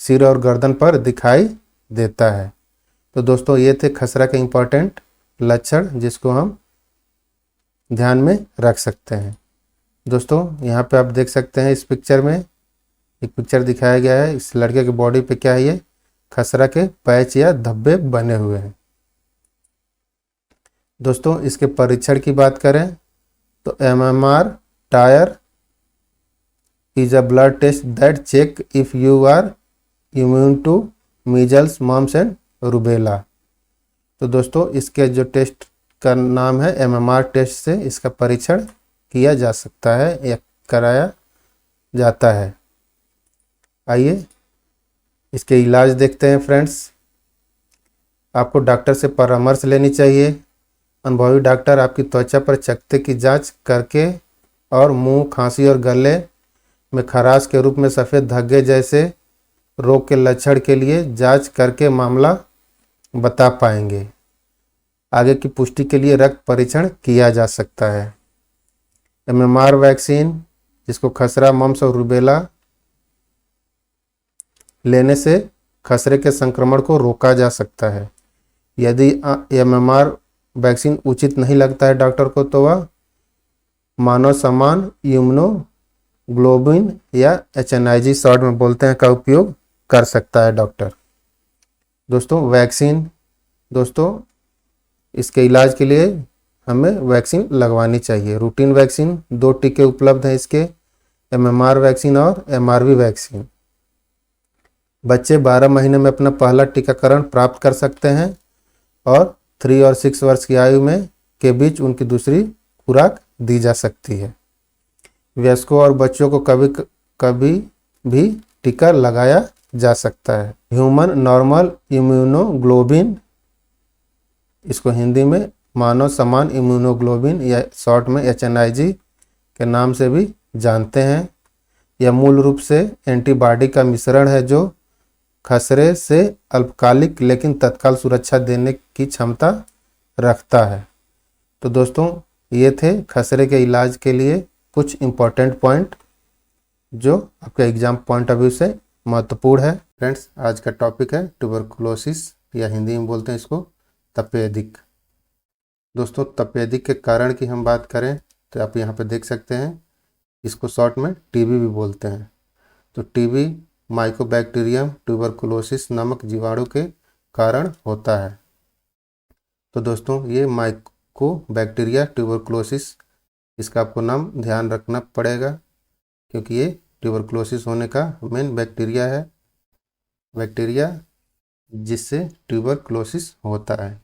सिर और गर्दन पर दिखाई देता है। तो दोस्तों ये थे खसरा के इम्पोर्टेंट लक्षण, जिसको हम ध्यान में रख सकते हैं। दोस्तों यहाँ पे आप देख सकते हैं इस पिक्चर में एक पिक्चर दिखाया गया है। इस लड़के के बॉडी पे क्या है, ये खसरा के पैच या धब्बे बने हुए हैं। दोस्तों इसके परीक्षण की बात करें तो MMR tyre is a blood test that check if you are immune to measles, mumps and rubella। तो दोस्तों इसके जो टेस्ट का नाम है MMR टेस्ट से इसका परीक्षण किया जा सकता है या कराया जाता है। आइए इसके इलाज देखते हैं फ्रेंड्स। आपको डॉक्टर से परामर्श लेनी चाहिए। अनुभवी डॉक्टर आपकी त्वचा पर चकत्ते की जांच करके और मुंह, खांसी और गले में खराश के रूप में सफ़ेद धब्बे जैसे रोग के लक्षण के लिए जांच करके मामला बता पाएंगे। आगे की पुष्टि के लिए रक्त परीक्षण किया जा सकता है। MMR वैक्सीन, जिसको खसरा, मम्स और रूबेला लेने से खसरे के संक्रमण को रोका जा सकता है। यदि MMR वैक्सीन उचित नहीं लगता है डॉक्टर को, तो वह मानव समान इम्यूनोग्लोबिन या HNIG शॉर्ट में बोलते हैं का उपयोग कर सकता है डॉक्टर। दोस्तों वैक्सीन, दोस्तों इसके इलाज के लिए हमें वैक्सीन लगवानी चाहिए। रूटीन वैक्सीन 2 टीके उपलब्ध हैं इसके, MMR वैक्सीन और MRV वैक्सीन। बच्चे 12 महीने में अपना पहला टीकाकरण प्राप्त कर सकते हैं और 3 और 6 वर्ष की आयु में के बीच उनकी दूसरी खुराक दी जा सकती है। वयस्कों और बच्चों को कभी कभी भी टीका लगाया जा सकता है। ह्यूमन नॉर्मल इम्यूनोग्लोबिन, इसको हिंदी में मानव समान इम्यूनोग्लोबिन या शॉर्ट में HNIG के नाम से भी जानते हैं। यह मूल रूप से एंटीबॉडी का मिश्रण है जो खसरे से अल्पकालिक लेकिन तत्काल सुरक्षा देने की क्षमता रखता है। तो दोस्तों ये थे खसरे के इलाज के लिए कुछ इम्पोर्टेंट पॉइंट जो आपके एग्जाम पॉइंट ऑफ व्यू से महत्वपूर्ण है। फ्रेंड्स आज का टॉपिक है ट्यूबरकुलोसिस, या हिंदी में बोलते हैं इसको तपेदिक। दोस्तों तपेदिक के कारण की हम बात करें तो आप यहाँ पे देख सकते हैं, इसको शॉर्ट में TB भी बोलते हैं। तो TB माइकोबैक्टीरियम ट्यूबरकुलोसिस नामक जीवाणु के कारण होता है। तो दोस्तों ये माइकोबैक्टीरिया ट्यूबरकुलोसिस, इसका आपको नाम ध्यान रखना पड़ेगा क्योंकि ये ट्यूबरकुलोसिस होने का मेन बैक्टीरिया है, बैक्टीरिया जिससे ट्यूबरकुलोसिस होता है।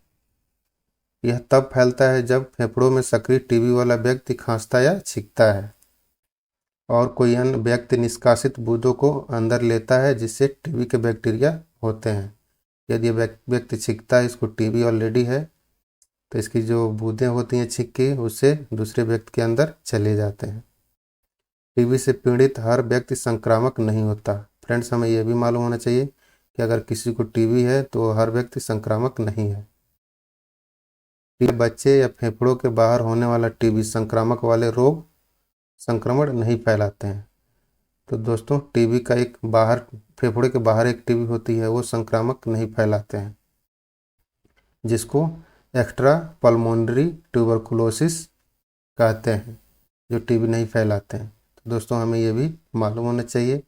यह तब फैलता है जब फेफड़ों में सक्रिय TB वाला व्यक्ति खांसता या छींकता है और कोई अन्य व्यक्ति निष्कासित बूंदों को अंदर लेता है जिससे TB के बैक्टीरिया होते हैं। यदि व्यक्ति छींकता है, इसको TB ऑलरेडी है, तो इसकी जो बूंदें होती हैं छींक के, उससे दूसरे व्यक्ति के अंदर चले जाते हैं। TB से पीड़ित हर व्यक्ति संक्रामक नहीं होता। फ्रेंड्स हमें यह भी मालूम होना चाहिए कि अगर किसी को TB है तो हर व्यक्ति संक्रामक नहीं है। बच्चे या फेफड़ों के बाहर होने वाला TB संक्रामक वाले रोग संक्रमण नहीं फैलाते हैं। तो दोस्तों टीबी का एक बाहर, फेफड़े के बाहर एक टीबी होती है, वो संक्रामक नहीं फैलाते हैं, जिसको एक्स्ट्रा पल्मोनरी ट्यूबरकुलोसिस कहते हैं, जो टीबी नहीं फैलाते हैं। तो दोस्तों हमें ये भी मालूम होना चाहिए।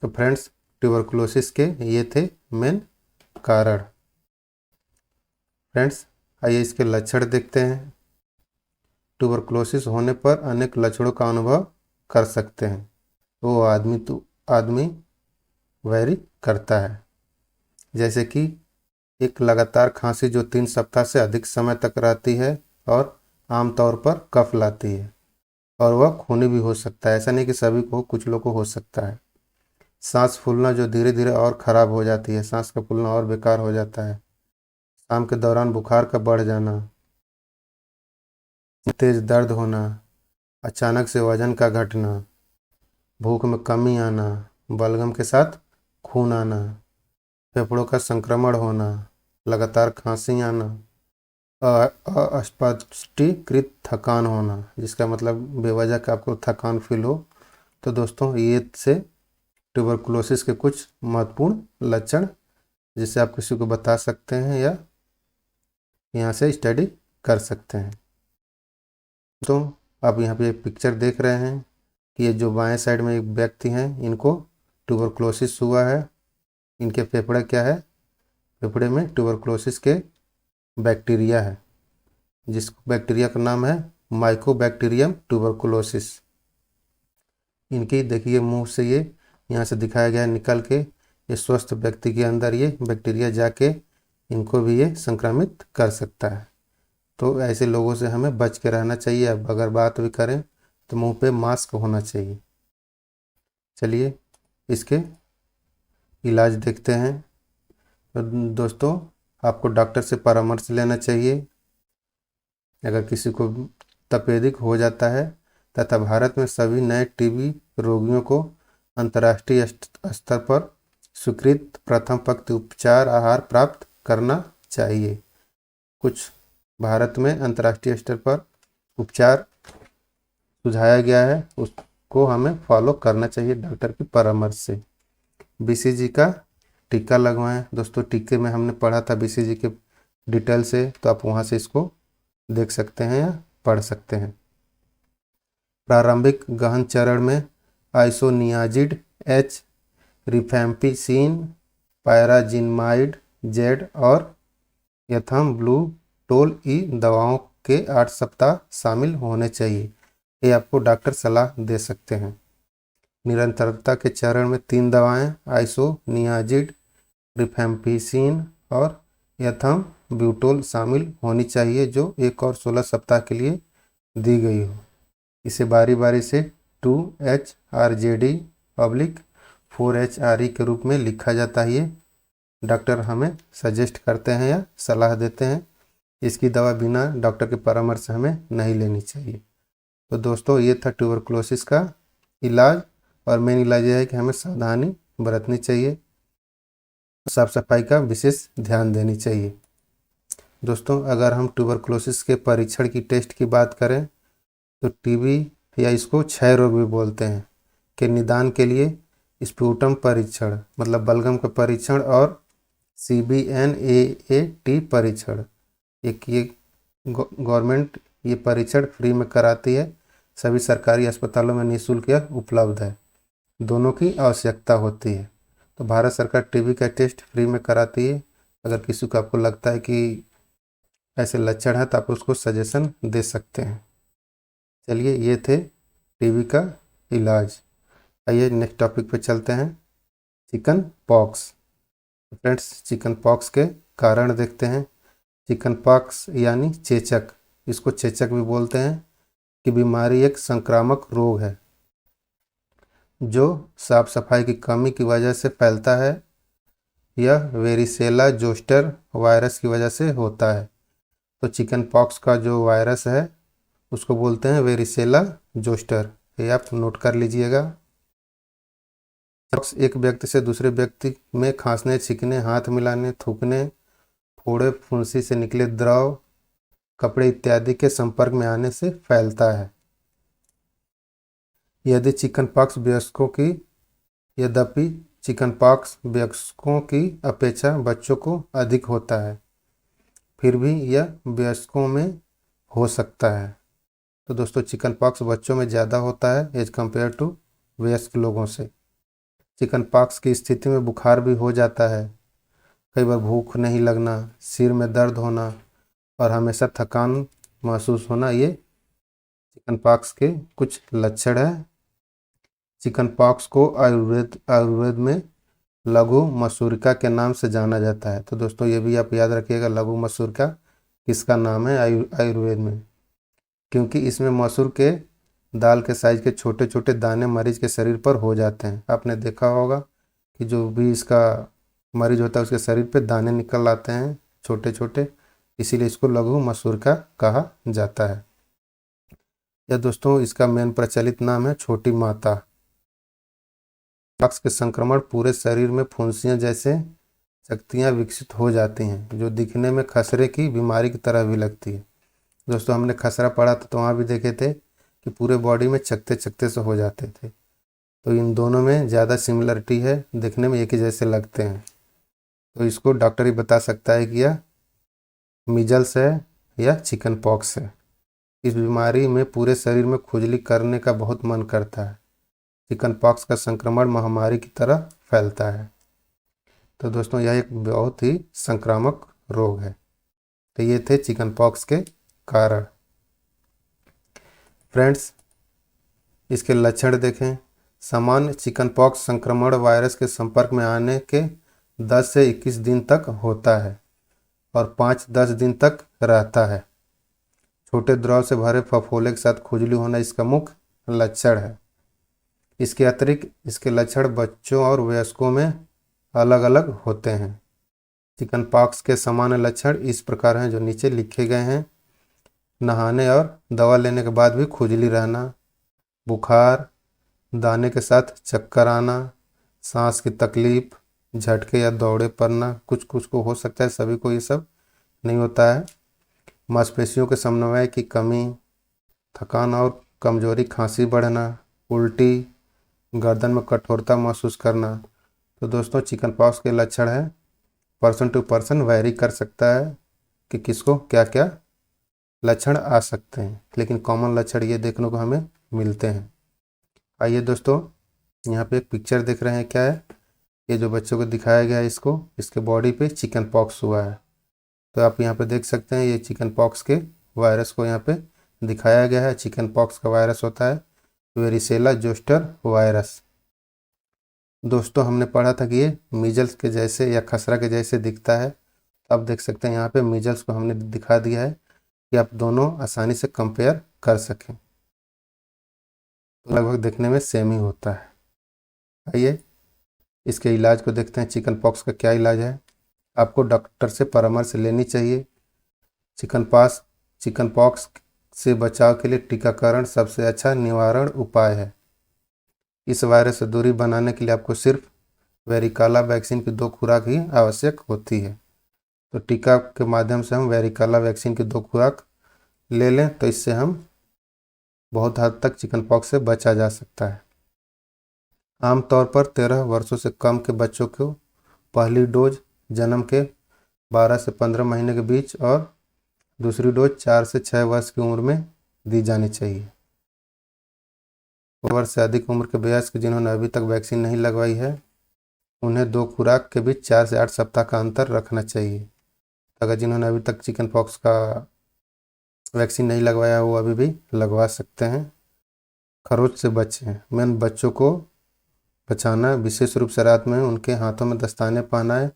तो फ्रेंड्स, ट्यूबरकुलोसिस के ये थे मेन कारण। फ्रेंड्स, आइए इसके लक्षण देखते हैं। ट्यूबरकुलोसिस होने पर अनेक लक्षणों का अनुभव कर सकते हैं, वो आदमी वैरी करता है। जैसे कि एक लगातार खांसी जो 3 सप्ताह से अधिक समय तक रहती है और आमतौर पर कफ लाती है, और वह खूनी भी हो सकता है, ऐसा नहीं कि सभी को, कुछ लोग को हो सकता है। सांस फूलना जो धीरे धीरे और ख़राब हो जाती है, सांस का फूलना और बेकार हो जाता है। शाम के दौरान बुखार का बढ़ जाना, तेज दर्द होना, अचानक से वजन का घटना, भूख में कमी आना, बलगम के साथ खून आना, फेफड़ों का संक्रमण होना, लगातार खांसी आना, अस्पष्टीकृत थकान होना, जिसका मतलब बेवजह का आपको थकान फील हो। तो दोस्तों ये से ट्यूबरकुलोसिस के कुछ महत्वपूर्ण लक्षण, जिसे आप किसी को बता सकते हैं या यहाँ से स्टडी कर सकते हैं। तो आप यहाँ पे एक पिक्चर देख रहे हैं कि ये जो बाएं साइड में एक व्यक्ति हैं, इनको ट्यूबरकुलोसिस हुआ है। इनके फेफड़े क्या है, फेफड़े में ट्यूबरकुलोसिस के बैक्टीरिया है, जिस बैक्टीरिया का नाम है माइकोबैक्टीरियम ट्यूबरकुलोसिस। इनकी देखिए मुंह से ये यहाँ से दिखाया गया है निकल के, ये स्वस्थ व्यक्ति के अंदर ये बैक्टीरिया जाके इनको भी ये संक्रमित कर सकता है। तो ऐसे लोगों से हमें बच के रहना चाहिए। अब अगर बात भी करें तो मुंह पे मास्क होना चाहिए। चलिए इसके इलाज देखते हैं। तो दोस्तों आपको डॉक्टर से परामर्श लेना चाहिए अगर किसी को तपेदिक हो जाता है, तथा भारत में सभी नए टीबी रोगियों को अंतर्राष्ट्रीय स्तर पर स्वीकृत प्रथम पंक्ति उपचार आहार प्राप्त करना चाहिए। कुछ भारत में अंतर्राष्ट्रीय स्तर पर उपचार सुझाया गया है, उसको हमें फॉलो करना चाहिए डॉक्टर की परामर्श से। बीसीजी का टीका लगवाएं। दोस्तों टीके में हमने पढ़ा था बीसीजी के डिटेल से, तो आप वहाँ से इसको देख सकते हैं या पढ़ सकते हैं। प्रारंभिक गहन चरण में आइसोनियाजिड एच, रिफैम्पिसिन, पैराजिनमाइड जेड और यथम ब्लू टोल ई दवाओं के 8 सप्ताह शामिल होने चाहिए। ये आपको डॉक्टर सलाह दे सकते हैं। निरंतरता के चरण में 3 दवाएं आइसोनियाजिड, रिफैम्पिसिन और यथम ब्यूटोल शामिल होनी चाहिए, जो 1 और 16 सप्ताह के लिए दी गई हो। इसे बारी बारी से 2HRJD पब्लिक 4HRE के रूप में लिखा जाता है। ये डॉक्टर हमें सजेस्ट करते हैं या सलाह देते हैं। इसकी दवा बिना डॉक्टर के परामर्श से हमें नहीं लेनी चाहिए। तो दोस्तों ये था ट्यूबरकुलोसिस का इलाज, और मेन इलाज यह है कि हमें सावधानी बरतनी चाहिए, साफ सफाई का विशेष ध्यान देनी चाहिए। दोस्तों अगर हम ट्यूबरकुलोसिस के परीक्षण की टेस्ट की बात करें तो टीबी या इसको क्षय रोग भी बोलते हैं के निदान के लिए स्प्यूटम परीक्षण मतलब बलगम का परीक्षण और CBNAAT परीक्षण, एक ये गवर्नमेंट ये परीक्षण फ्री में कराती है, सभी सरकारी अस्पतालों में निःशुल्क यह उपलब्ध है। दोनों की आवश्यकता होती है। तो भारत सरकार टीबी का टेस्ट फ्री में कराती है। अगर किसी को आपको लगता है कि ऐसे लक्षण है तो आप उसको सजेशन दे सकते हैं। चलिए ये थे टीबी का इलाज। आइए नेक्स्ट टॉपिक पे चलते हैं, chicken pox. Friends chicken pox के कारण देखते हैं। चिकन पॉक्स यानी चेचक, इसको चेचक भी बोलते हैं, कि बीमारी एक संक्रामक रोग है जो साफ सफाई की कमी की वजह से फैलता है। यह वेरिसेला जोस्टर वायरस की वजह से होता है। तो चिकन पॉक्स का जो वायरस है उसको बोलते हैं वेरिसेला जोस्टर, ये आप नोट कर लीजिएगा। पॉक्स एक व्यक्ति से दूसरे व्यक्ति में खांसने, छींकने, हाथ मिलाने, थूकने, फोड़े, फुंसी से निकले द्रव, कपड़े इत्यादि के संपर्क में आने से फैलता है। यदि चिकनपॉक्स यद्यपि चिकनपॉक्स वयस्कों की अपेक्षा बच्चों को अधिक होता है, फिर भी यह वयस्कों में हो सकता है। तो दोस्तों चिकनपॉक्स बच्चों में ज़्यादा होता है एज कम्पेयर टू वयस्क लोगों से। चिकनपॉक्स की स्थिति में बुखार भी हो जाता है, कई बार भूख नहीं लगना, सिर में दर्द होना और हमेशा थकान महसूस होना, ये चिकनपॉक्स के कुछ लक्षण हैं। चिकनपॉक्स को आयुर्वेद में लघु मसूरिका के नाम से जाना जाता है। तो दोस्तों ये भी आप याद रखिएगा, लघु मसूरिका किसका नाम है आयुर्वेद में, क्योंकि इसमें मसूर के दाल के साइज के छोटे छोटे दाने मरीज के शरीर पर हो जाते हैं। आपने देखा होगा कि जो भी इसका मरीज होता है उसके शरीर पे दाने निकल आते हैं छोटे छोटे, इसीलिए इसको लघु मसूरिका कहा जाता है। या दोस्तों इसका मेन प्रचलित नाम है छोटी माता। पॉक्स के संक्रमण पूरे शरीर में फुंसियां जैसे शक्तियां विकसित हो जाती हैं, जो दिखने में खसरे की बीमारी की तरह भी लगती है। दोस्तों हमने खसरा पढ़ा था तो वहाँ भी देखे थे कि पूरे बॉडी में चकते चकते से हो जाते थे। तो इन दोनों में ज़्यादा सिमिलरिटी है, देखने में एक ही जैसे लगते हैं। तो इसको डॉक्टर ही बता सकता है कि यह मीजल्स है या चिकन पॉक्स है। इस बीमारी में पूरे शरीर में खुजली करने का बहुत मन करता है। चिकन पॉक्स का संक्रमण महामारी की तरह फैलता है। तो दोस्तों यह एक बहुत ही संक्रामक रोग है। तो ये थे चिकन पॉक्स के कारण। फ्रेंड्स इसके लक्षण देखें। सामान्य चिकनपॉक्स संक्रमण वायरस के संपर्क में आने के 10 से 21 दिन तक होता है और 5-10 दिन तक रहता है। छोटे द्रव से भरे फफोले के साथ खुजली होना इसका मुख्य लक्षण है। इसके अतिरिक्त इसके लक्षण बच्चों और वयस्कों में अलग अलग होते हैं। चिकनपॉक्स के सामान्य लक्षण इस प्रकार हैं जो नीचे लिखे गए हैं। नहाने और दवा लेने के बाद भी खुजली रहना, बुखार, दाने के साथ चक्कर आना, सांस की तकलीफ, झटके या दौड़े पड़ना, कुछ कुछ को हो सकता है, सभी को ये सब नहीं होता है। मांसपेशियों के समन्वय की कमी, थकान और कमजोरी, खांसी बढ़ना, उल्टी, गर्दन में कठोरता महसूस करना। तो दोस्तों चिकनपॉक्स के लक्षण है, पर्सन टू पर्सन वैरी कर सकता है कि किसको क्या क्या लक्षण आ सकते हैं, लेकिन कॉमन लक्षण ये देखने को हमें मिलते हैं। आइए दोस्तों यहाँ पे एक पिक्चर देख रहे हैं, क्या है ये जो बच्चों को दिखाया गया है, इसके बॉडी पे चिकन पॉक्स हुआ है। तो आप यहाँ पे देख सकते हैं ये चिकन पॉक्स के वायरस को यहाँ पे दिखाया गया है। चिकन पॉक्स का वायरस होता है वेरिसेला जोस्टर वायरस। दोस्तों हमने पढ़ा था कि ये मीजल्स के जैसे या खसरा के जैसे दिखता है। अब देख सकते हैं यहाँ पे मीजल्स को हमने दिखा दिया है कि आप दोनों आसानी से कंपेयर कर सकें। लगभग देखने में सेम ही होता है। आइए इसके इलाज को देखते हैं। चिकन पॉक्स का क्या इलाज है? आपको डॉक्टर से परामर्श लेनी चाहिए। चिकन पॉक्स से बचाव के लिए टीकाकरण सबसे अच्छा निवारण उपाय है। इस वायरस से दूरी बनाने के लिए आपको सिर्फ वेरिकाला वैक्सीन की 2 खुराक ही आवश्यक होती है। तो टीका के माध्यम से हम वेरिकाला वैक्सीन की 2 खुराक ले लें तो इससे हम बहुत हद तक चिकन पॉक्स से बचा जा सकता है। आमतौर पर 13 वर्षों से कम के बच्चों को पहली डोज जन्म के 12 से 15 महीने के बीच और दूसरी डोज 4 से 6 वर्ष की उम्र में दी जानी चाहिए। वर्ष से अधिक उम्र के वयस्क जिन्होंने अभी तक वैक्सीन नहीं लगवाई है, उन्हें 2 खुराक के बीच 4 से 8 सप्ताह का अंतर रखना चाहिए। अगर जिन्होंने अभी तक चिकन पॉक्स का वैक्सीन नहीं लगवाया वो अभी भी लगवा सकते हैं। खरोच से बचें। मेन बच्चों को बचाना, विशेष रूप से रात में उनके हाथों में दस्ताने पहनाएं,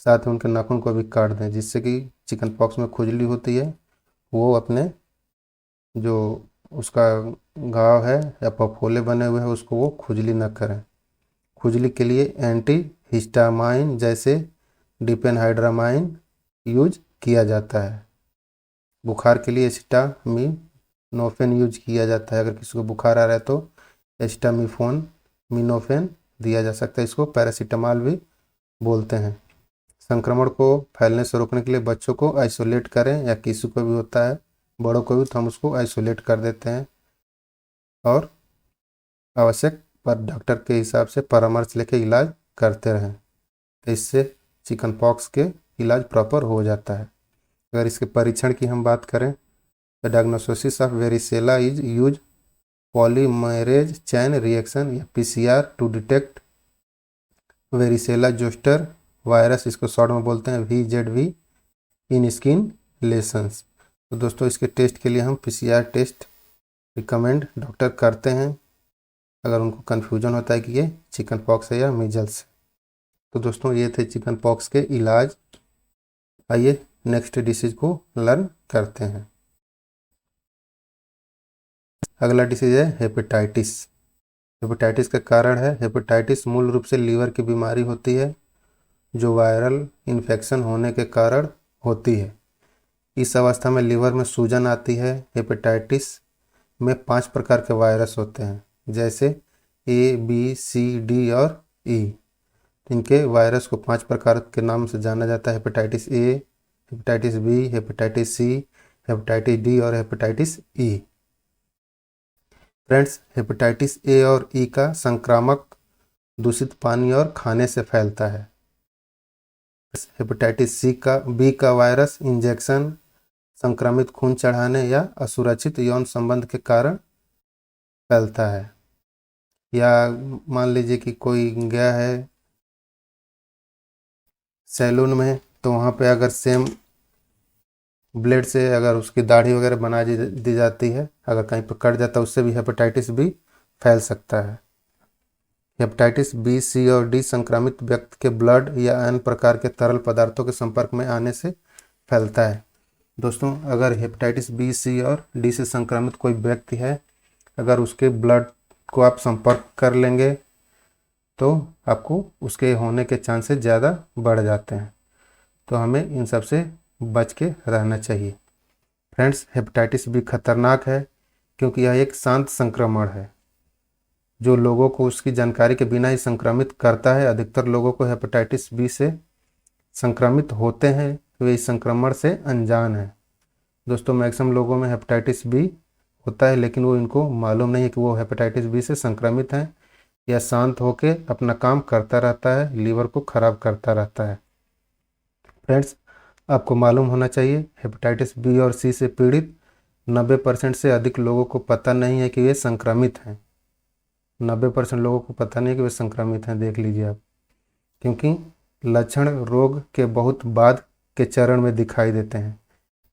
साथ ही उनके नाखून को भी काट दें, जिससे कि चिकन पॉक्स में खुजली होती है वो अपने जो उसका घाव है या फफोले बने हुए हैं उसको वो खुजली न करें। खुजली के लिए एंटी हिस्टामाइन जैसे डिपेनहाइड्रामाइन यूज किया जाता है। बुखार के लिए एसिटामिनोफेन यूज किया जाता है। अगर किसी को बुखार आ रहा है तो एसिटामिनोफेन दिया जा सकता है। इसको पैरासीटामॉल भी बोलते हैं। संक्रमण को फैलने से रोकने के लिए बच्चों को आइसोलेट करें, या किसी को भी होता है बड़ों को भी तो हम उसको आइसोलेट कर देते हैं। और आवश्यक पर डॉक्टर के हिसाब से परामर्श लेके इलाज करते रहें, तो इससे चिकन पॉक्स के इलाज प्रॉपर हो जाता है। अगर इसके परीक्षण की हम बात करें तो diagnosis of varicella is use polymerase chain reaction या PCR to detect varicella zoster virus, इसको शॉर्ट में बोलते हैं VZV, इन स्किन लेशंस। तो दोस्तों इसके टेस्ट के लिए हम PCR टेस्ट रिकमेंड डॉक्टर करते हैं अगर उनको कन्फ्यूजन होता है कि ये चिकन पॉक्स है या मीजल्स। तो दोस्तों ये थे चिकन पॉक्स के इलाज। आइए नेक्स्ट डिसीज को लर्न करते हैं। अगला डिसीज है हेपेटाइटिस। हेपेटाइटिस का कारण है, हेपेटाइटिस मूल रूप से लीवर की बीमारी होती है जो वायरल इन्फेक्शन होने के कारण होती है। इस अवस्था में लीवर में सूजन आती है। हेपेटाइटिस में 5 प्रकार के वायरस होते हैं, जैसे A, B, C, D और E। इनके वायरस को 5 प्रकार के नाम से जाना जाता है: hepatitis A, hepatitis B, hepatitis C, hepatitis D और hepatitis E। Friends, hepatitis A और E का संक्रामक दूषित पानी और खाने से फैलता है। हेपेटाइटिस B का वायरस इंजेक्शन, संक्रमित खून चढ़ाने या असुरक्षित यौन संबंध के कारण फैलता है। या मान लीजिए कि कोई गया है सैलून में, तो वहाँ पे अगर सेम ब्लेड से अगर उसकी दाढ़ी वगैरह बना दी जाती है, अगर कहीं पर कट जाता है, उससे भी हेपेटाइटिस B फैल सकता है। हेपेटाइटिस B, C और D संक्रमित व्यक्ति के ब्लड या अन्य प्रकार के तरल पदार्थों के संपर्क में आने से फैलता है। दोस्तों, अगर हेपेटाइटिस B, C और D से संक्रमित कोई व्यक्ति है, अगर उसके ब्लड को आप संपर्क कर लेंगे तो आपको उसके होने के चांसेस ज़्यादा बढ़ जाते हैं। तो हमें इन सब से बच के रहना चाहिए। फ्रेंड्स, हेपेटाइटिस B खतरनाक है क्योंकि यह एक शांत संक्रमण है जो लोगों को उसकी जानकारी के बिना ही संक्रमित करता है। अधिकतर लोगों को हेपेटाइटिस B से संक्रमित होते हैं, वे इस संक्रमण से अनजान हैं। दोस्तों, मैक्सिमम लोगों में हेपेटाइटिस B होता है, लेकिन वो इनको मालूम नहीं है कि वो हेपेटाइटिस B से संक्रमित हैं। यह शांत होकर अपना काम करता रहता है, लीवर को खराब करता रहता है। फ्रेंड्स, आपको मालूम होना चाहिए हेपेटाइटिस B और C से पीड़ित 90% से अधिक लोगों को पता नहीं है कि वे संक्रमित हैं। 90% लोगों को पता नहीं है कि वे संक्रमित हैं, देख लीजिए आप, क्योंकि लक्षण रोग के बहुत बाद के चरण में दिखाई देते हैं।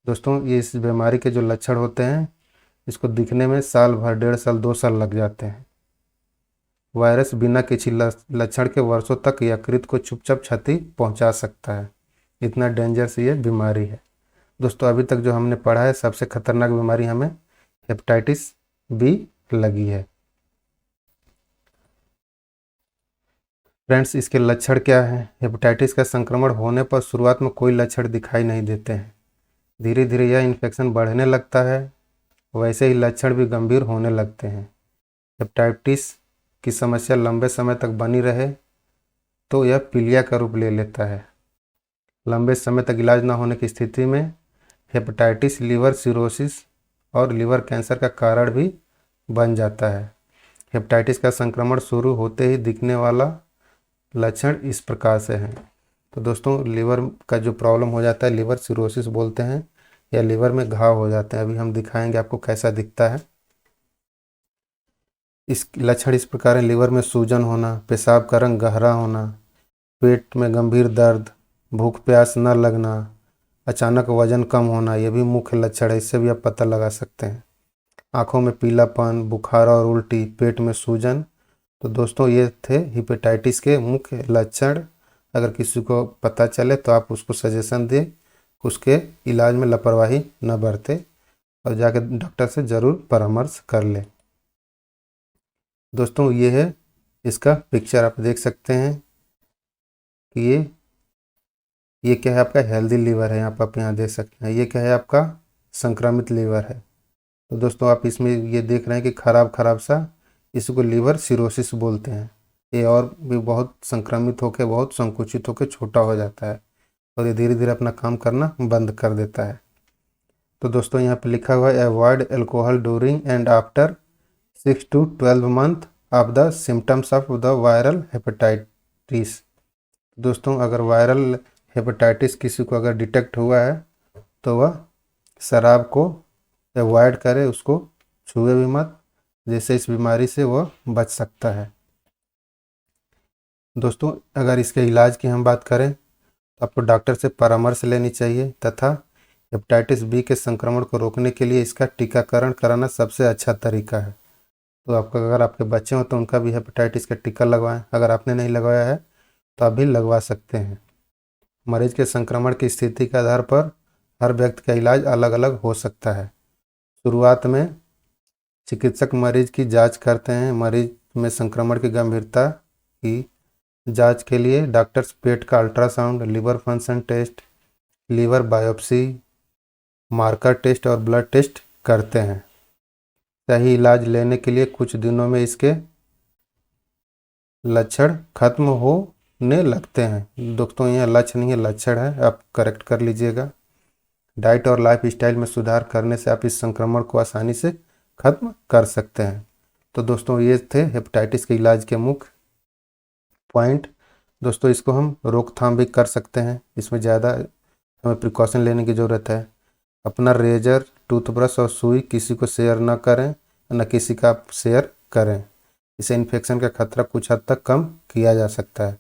दोस्तों, ये इस बीमारी के जो लक्षण होते हैं, इसको दिखने में साल भर, 1.5 साल, 2 साल लग जाते हैं। वायरस बिना किसी लक्षण के वर्षों तक यकृत को चुपचाप क्षति पहुंचा सकता है। इतना डेंजरस ये बीमारी है। दोस्तों, अभी तक जो हमने पढ़ा है, सबसे खतरनाक बीमारी हमें हेपेटाइटिस B लगी है। फ्रेंड्स, इसके लक्षण क्या हैं? हेपेटाइटिस का संक्रमण होने पर शुरुआत में कोई लक्षण दिखाई नहीं देते हैं। धीरे धीरे यह इन्फेक्शन बढ़ने लगता है, वैसे ही लक्षण भी गंभीर होने लगते हैं। हेपेटाइटिस की समस्या लंबे समय तक बनी रहे तो यह पीलिया का रूप ले लेता है। लंबे समय तक इलाज न होने की स्थिति में हेपेटाइटिस लीवर सिरोसिस और लीवर कैंसर का कारण भी बन जाता है। हेपेटाइटिस का संक्रमण शुरू होते ही दिखने वाला लक्षण इस प्रकार से हैं। तो दोस्तों, लीवर का जो प्रॉब्लम हो जाता है, लीवर सिरोसिस बोलते हैं, या लीवर में घाव हो जाते हैं। अभी हम दिखाएंगे आपको कैसा दिखता है। इस लक्षण इस प्रकार हैं: लीवर में सूजन होना, पेशाब का रंग गहरा होना, पेट में गंभीर दर्द, भूख प्यास न लगना, अचानक वजन कम होना, यह भी मुख्य लक्षण है, इससे भी आप पता लगा सकते हैं। आँखों में पीलापन, बुखार और उल्टी, पेट में सूजन। तो दोस्तों, ये थे हेपेटाइटिस के मुख्य लक्षण। अगर किसी को पता चले तो आप उसको सजेशन दें, उसके इलाज में लापरवाही न बरते और जाकर डॉक्टर से ज़रूर परामर्श कर लें। दोस्तों, ये है इसका पिक्चर, आप देख सकते हैं कि ये क्या है, आपका हेल्दी लीवर है। आप यहाँ देख सकते हैं, ये क्या है, आपका संक्रमित लीवर है। तो दोस्तों, आप इसमें ये देख रहे हैं कि खराब सा, इसको लीवर सिरोसिस बोलते हैं। ये और भी बहुत संक्रमित होकर, बहुत संकुचित होकर छोटा हो जाता है और ये धीरे धीरे अपना काम करना बंद कर देता है। तो दोस्तों, यहाँ पे लिखा हुआ है, avoid alcohol during and after 6 to 12 month of the symptoms of the viral hepatitis. दोस्तों अगर वायरल हेपेटाइटिस किसी को अगर डिटेक्ट हुआ है तो वह शराब को अवॉइड करे, उसको छुए भी मत, जिससे इस बीमारी से वह बच सकता है। दोस्तों अगर इसके इलाज की हम बात करें तो आपको डॉक्टर से परामर्श लेनी चाहिए तथा हेपेटाइटिस बी के संक्रमण को रोकने के लिए इसका टीकाकरण कराना सबसे अच्छा तरीका है। तो अगर आपके बच्चे हों तो उनका भी हेपेटाइटिस का टीका लगवाएं। अगर आपने नहीं लगवाया है तो आप भी लगवा सकते हैं। मरीज के संक्रमण की स्थिति के आधार पर हर व्यक्ति का इलाज अलग अलग हो सकता है। शुरुआत में चिकित्सक मरीज की जांच करते हैं। मरीज में संक्रमण की गंभीरता की जांच के लिए डॉक्टर्स पेट का ultrasound, liver function test, liver biopsy, marker test और ब्लड टेस्ट करते हैं। सही इलाज लेने के लिए कुछ दिनों में इसके लक्षण खत्म होने लगते हैं। दोस्तों यह लक्षण नहीं है, लक्षण है, आप करेक्ट कर लीजिएगा। डाइट और लाइफ स्टाइल में सुधार करने से आप इस संक्रमण को आसानी से खत्म कर सकते हैं। तो दोस्तों ये थे हेपेटाइटिस के इलाज के मुख्य पॉइंट। दोस्तों इसको हम रोकथाम भी कर सकते हैं, इसमें ज़्यादा हमें प्रिकॉशन लेने की ज़रूरत है। अपना रेजर, टूथब्रश और सुई किसी को शेयर न करें, न किसी का आप शेयर करें। इससे इन्फेक्शन का खतरा कुछ हद तक कम किया जा सकता है।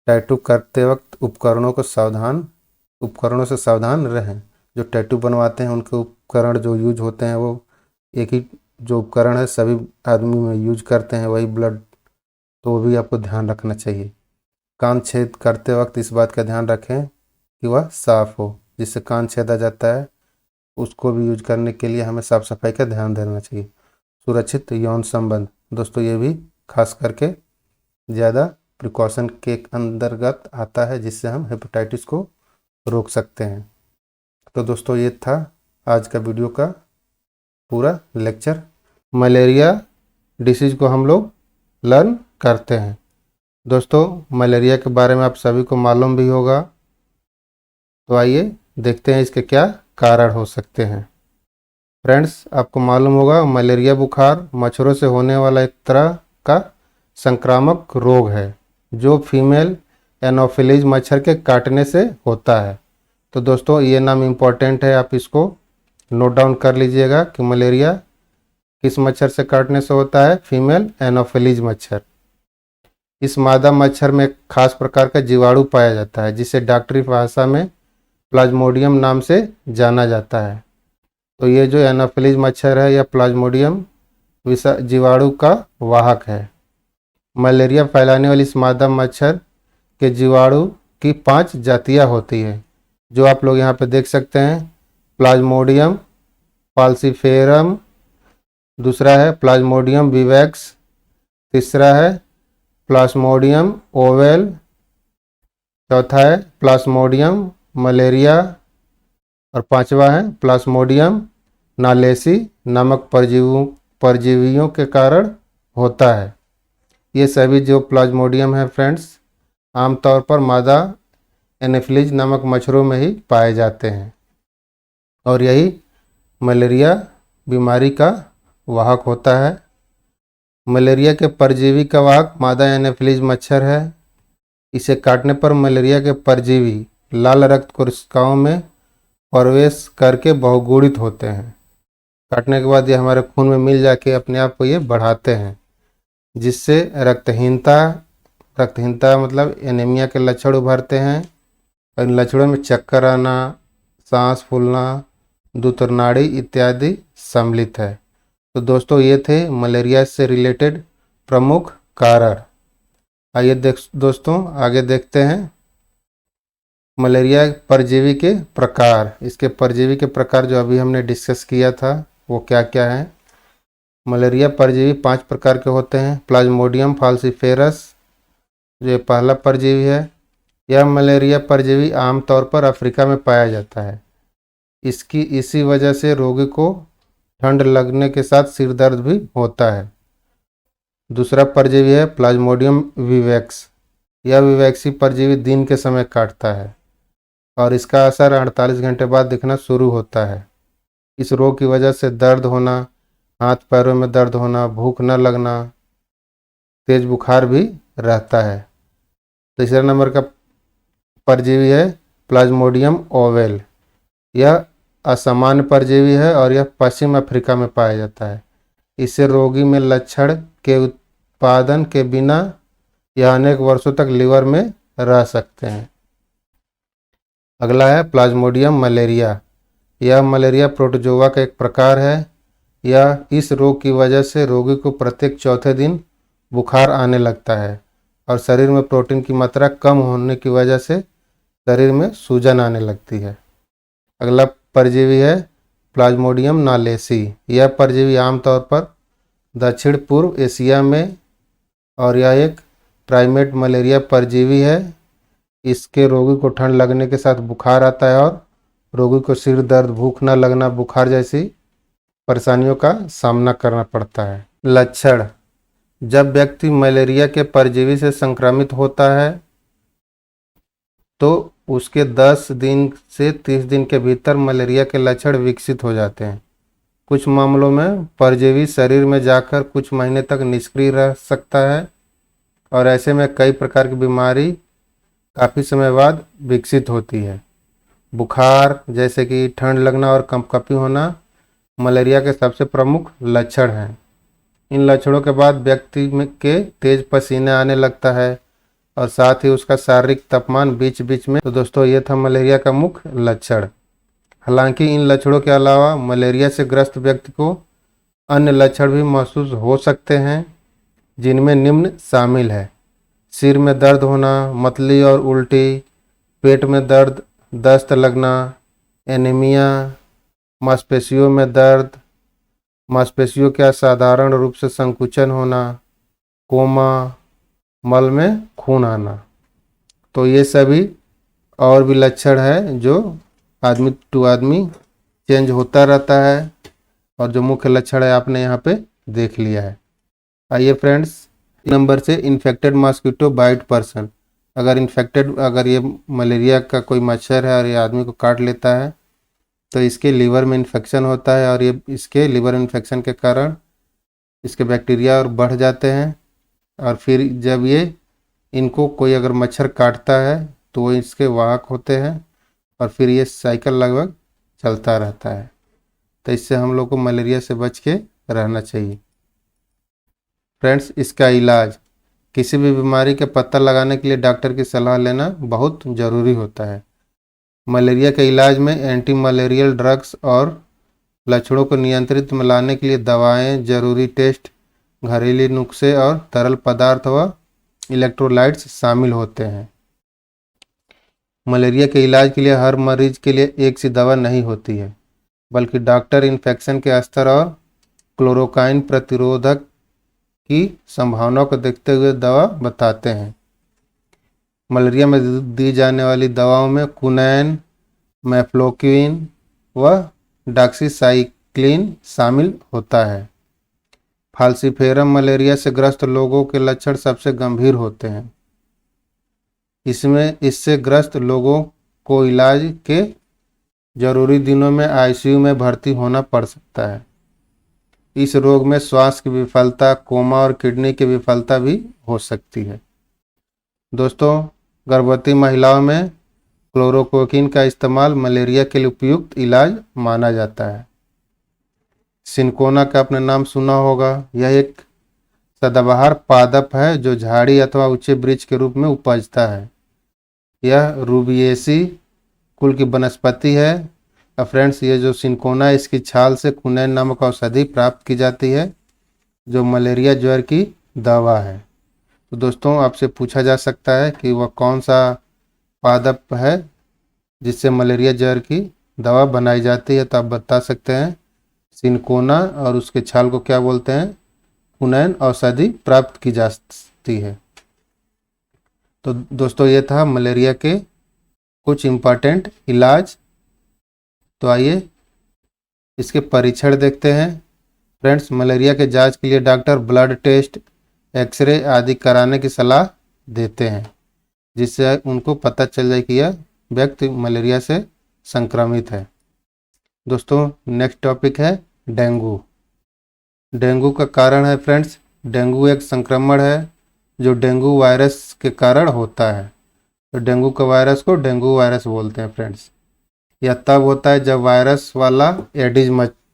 टैटू करते वक्त उपकरणों से सावधान रहें। जो टैटू बनवाते हैं उनके उपकरण जो यूज होते हैं वो एक ही जो उपकरण है सभी आदमी में यूज करते हैं, वही ब्लड, तो वो भी आपको ध्यान रखना चाहिए। कान छेद करते वक्त इस बात का ध्यान रखें कि वह साफ़ हो। जिससे कान छेदा जाता है उसको भी यूज करने के लिए हमें साफ सफाई का ध्यान देना चाहिए। सुरक्षित यौन संबंध, दोस्तों ये भी खास करके ज़्यादा प्रिकॉशन के अंतर्गत आता है, जिससे हम हेपेटाइटिस को रोक सकते हैं। तो दोस्तों ये था आज का वीडियो का पूरा लेक्चर। मलेरिया डिसीज़ को हम लोग लर्न करते हैं। दोस्तों मलेरिया के बारे में आप सभी को मालूम भी होगा, तो आइए देखते हैं इसके क्या कारण हो सकते हैं। फ्रेंड्स आपको मालूम होगा मलेरिया बुखार मच्छरों से होने वाला एक तरह का संक्रामक रोग है जो फीमेल एनोफिलीज मच्छर के काटने से होता है। तो दोस्तों ये नाम इम्पोर्टेंट है, आप इसको नोट डाउन कर लीजिएगा कि मलेरिया किस मच्छर से काटने से होता है, फीमेल एनोफिलीज मच्छर। इस मादा मच्छर में एक खास प्रकार का जीवाणु पाया जाता है जिसे डॉक्टरी भाषा में प्लाज्मोडियम नाम से जाना जाता है। तो ये जो एनोफिलीज मच्छर है यह प्लाज्मोडियम जीवाणु का वाहक है। मलेरिया फैलाने वाली इस मादा मच्छर के जीवाणु की 5 जातियाँ होती है जो आप लोग यहाँ पे देख सकते हैं। प्लाज्मोडियम फाल्सिफेरम, दूसरा है प्लाज्मोडियम विवैक्स, तीसरा है प्लाज्मोडियम ओवेल, चौथा है प्लाज्मोडियम मलेरिया और पांचवा है प्लाज्मोडियम नालेसी नामक परजीवियों के कारण होता है। ये सभी जो प्लाज्मोडियम है फ्रेंड्स आमतौर पर मादा एनोफिलीज नामक मच्छरों में ही पाए जाते हैं और यही मलेरिया बीमारी का वाहक होता है। मलेरिया के परजीवी का वाहक मादा एनोफिलीज मच्छर है। इसे काटने पर मलेरिया के परजीवी लाल रक्त कोशिकाओं में प्रवेश करके बहुगुणित होते हैं। काटने के बाद ये हमारे खून में मिल जाके अपने आप को ये बढ़ाते हैं, जिससे रक्तहीनता मतलब एनीमिया के लक्षण उभरते हैं। और इन लक्षणों में चक्कर आना, सांस फूलना, दूतरनाड़ी इत्यादि सम्मिलित है। तो दोस्तों ये थे मलेरिया से रिलेटेड प्रमुख कारण। आइए दोस्तों आगे देखते हैं मलेरिया परजीवी के प्रकार। इसके परजीवी के प्रकार जो अभी हमने डिस्कस किया था वो क्या क्या है। मलेरिया परजीवी 5 प्रकार के होते हैं। प्लाज्मोडियम फाल्सिफेरस जो ये पहला परजीवी है। यह मलेरिया परजीवी आमतौर पर अफ्रीका में पाया जाता है। इसी वजह से रोगी को ठंड लगने के साथ सिर दर्द भी होता है। दूसरा परजीवी है प्लाज्मोडियम विवैक्स। यह विवैक्सी परजीवी दिन के समय काटता है और इसका असर 48 घंटे बाद दिखना शुरू होता है। इस रोग की वजह से दर्द होना, हाथ पैरों में दर्द होना, भूख न लगना, तेज बुखार भी रहता है। तीसरा नंबर का परजीवी है प्लाज्मोडियम ओवेल। यह असामान्य परजीवी है और यह पश्चिम अफ्रीका में पाया जाता है। इससे रोगी में लक्षण के उत्पादन के बिना यह अनेक वर्षों तक लीवर में रह सकते हैं। अगला है प्लाज्मोडियम मलेरिया। यह मलेरिया प्रोटोजोआ का एक प्रकार है। यह इस रोग की वजह से रोगी को प्रत्येक चौथे दिन बुखार आने लगता है और शरीर में प्रोटीन की मात्रा कम होने की वजह से शरीर में सूजन आने लगती है। अगला परजीवी है प्लाज्मोडियम नालेसी। यह परजीवी आमतौर पर दक्षिण पूर्व एशिया में और यह एक प्राइमेट मलेरिया परजीवी है। इसके रोगी को ठंड लगने के साथ बुखार आता है और रोगी को सिर दर्द, भूख न लगना, बुखार जैसी परेशानियों का सामना करना पड़ता है। लक्षण: जब व्यक्ति मलेरिया के परजीवी से संक्रमित होता है तो उसके 10 दिन से 30 दिन के भीतर मलेरिया के लक्षण विकसित हो जाते हैं। कुछ मामलों में परजीवी शरीर में जाकर कुछ महीने तक निष्क्रिय रह सकता है और ऐसे में कई प्रकार की बीमारी काफ़ी समय बाद विकसित होती है। बुखार जैसे कि ठंड लगना और कंपकंपी होना मलेरिया के सबसे प्रमुख लक्षण हैं। इन लक्षणों के बाद व्यक्ति में के तेज पसीने आने लगता है और साथ ही उसका शारीरिक तापमान बीच बीच में। तो दोस्तों ये था मलेरिया का मुख्य लक्षण। हालांकि इन लक्षणों के अलावा मलेरिया से ग्रस्त व्यक्ति को अन्य लक्षण भी महसूस हो सकते हैं, जिनमें निम्न शामिल है: सिर में दर्द होना, मतली और उल्टी, पेट में दर्द, दस्त लगना, एनीमिया, मांसपेशियों में दर्द, मांसपेशियों का साधारण रूप से संकुचन होना, कोमा, मल में खून आना। तो ये सभी और भी लक्षण है जो आदमी टू आदमी चेंज होता रहता है और जो मुख्य लक्षण है आपने यहाँ पे देख लिया है। आइए फ्रेंड्स, नंबर से इन्फेक्टेड मॉस्किटो बाइट पर्सन। अगर ये मलेरिया का कोई मच्छर है और ये आदमी को काट लेता है तो इसके लीवर में इन्फेक्शन होता है और ये इसके लीवर इन्फेक्शन के कारण इसके बैक्टीरिया और बढ़ जाते हैं और फिर जब ये इनको कोई अगर मच्छर काटता है तो वो इसके वाहक होते हैं और फिर ये साइकिल लगभग चलता रहता है। तो इससे हम लोग को मलेरिया से बच के रहना चाहिए। फ्रेंड्स, इसका इलाज: किसी भी बीमारी का पता लगाने के लिए डॉक्टर की सलाह लेना बहुत ज़रूरी होता है। मलेरिया के इलाज में एंटी मलेरियल ड्रग्स और लक्षणों को नियंत्रित में लाने के लिए दवाएं, जरूरी टेस्ट, घरेलू नुस्खे और तरल पदार्थ व इलेक्ट्रोलाइट्स शामिल होते हैं। मलेरिया के इलाज के लिए हर मरीज के लिए एक सी दवा नहीं होती है, बल्कि डॉक्टर इन्फेक्शन के स्तर और क्लोरोक्वाइन प्रतिरोधक की संभावना को देखते हुए दवा बताते हैं। मलेरिया में दी जाने वाली दवाओं में क्विनैन, मैफ्लोक्विन व डॉक्सीसाइक्लिन शामिल होता है। फाल्सिफेरम मलेरिया से ग्रस्त लोगों के लक्षण सबसे गंभीर होते हैं। इससे ग्रस्त लोगों को इलाज के जरूरी दिनों में आईसीयू में भर्ती होना पड़ सकता है। इस रोग में श्वास की विफलता, कोमा और किडनी की विफलता भी हो सकती है। दोस्तों, गर्भवती महिलाओं में क्लोरोक्विन का इस्तेमाल मलेरिया के लिए उपयुक्त इलाज माना जाता है। सिनकोना का आपने नाम सुना होगा। यह एक सदाबहार पादप है जो झाड़ी अथवा ऊंचे वृक्ष के रूप में उपजता है। यह रूबिएसी कुल की वनस्पति है। फ्रेंड्स, ये जो सिनकोना है इसकी छाल से क्विनैन नामक औषधि प्राप्त की जाती है जो मलेरिया ज्वर की दवा है। तो दोस्तों, आपसे पूछा जा सकता है कि वह कौन सा पादप है जिससे मलेरिया ज्वर की दवा बनाई जाती है, तो आप बता सकते हैं सिनकोना, और उसके छाल को क्या बोलते हैं? क्विनैन औषधि प्राप्त की जाती है। तो दोस्तों, ये था मलेरिया के कुछ इम्पॉर्टेंट इलाज। तो आइए इसके परीक्षण देखते हैं। फ्रेंड्स, मलेरिया के जांच के लिए डॉक्टर ब्लड टेस्ट, एक्सरे आदि कराने की सलाह देते हैं, जिससे उनको पता चल जाए कि यह व्यक्ति मलेरिया से संक्रमित है। दोस्तों, नेक्स्ट टॉपिक है डेंगू। डेंगू का कारण है फ्रेंड्स, डेंगू एक संक्रमण है जो डेंगू वायरस के कारण होता है। तो डेंगू का वायरस को डेंगू वायरस बोलते हैं फ्रेंड्स। यह तब होता है जब वायरस वाला एडिज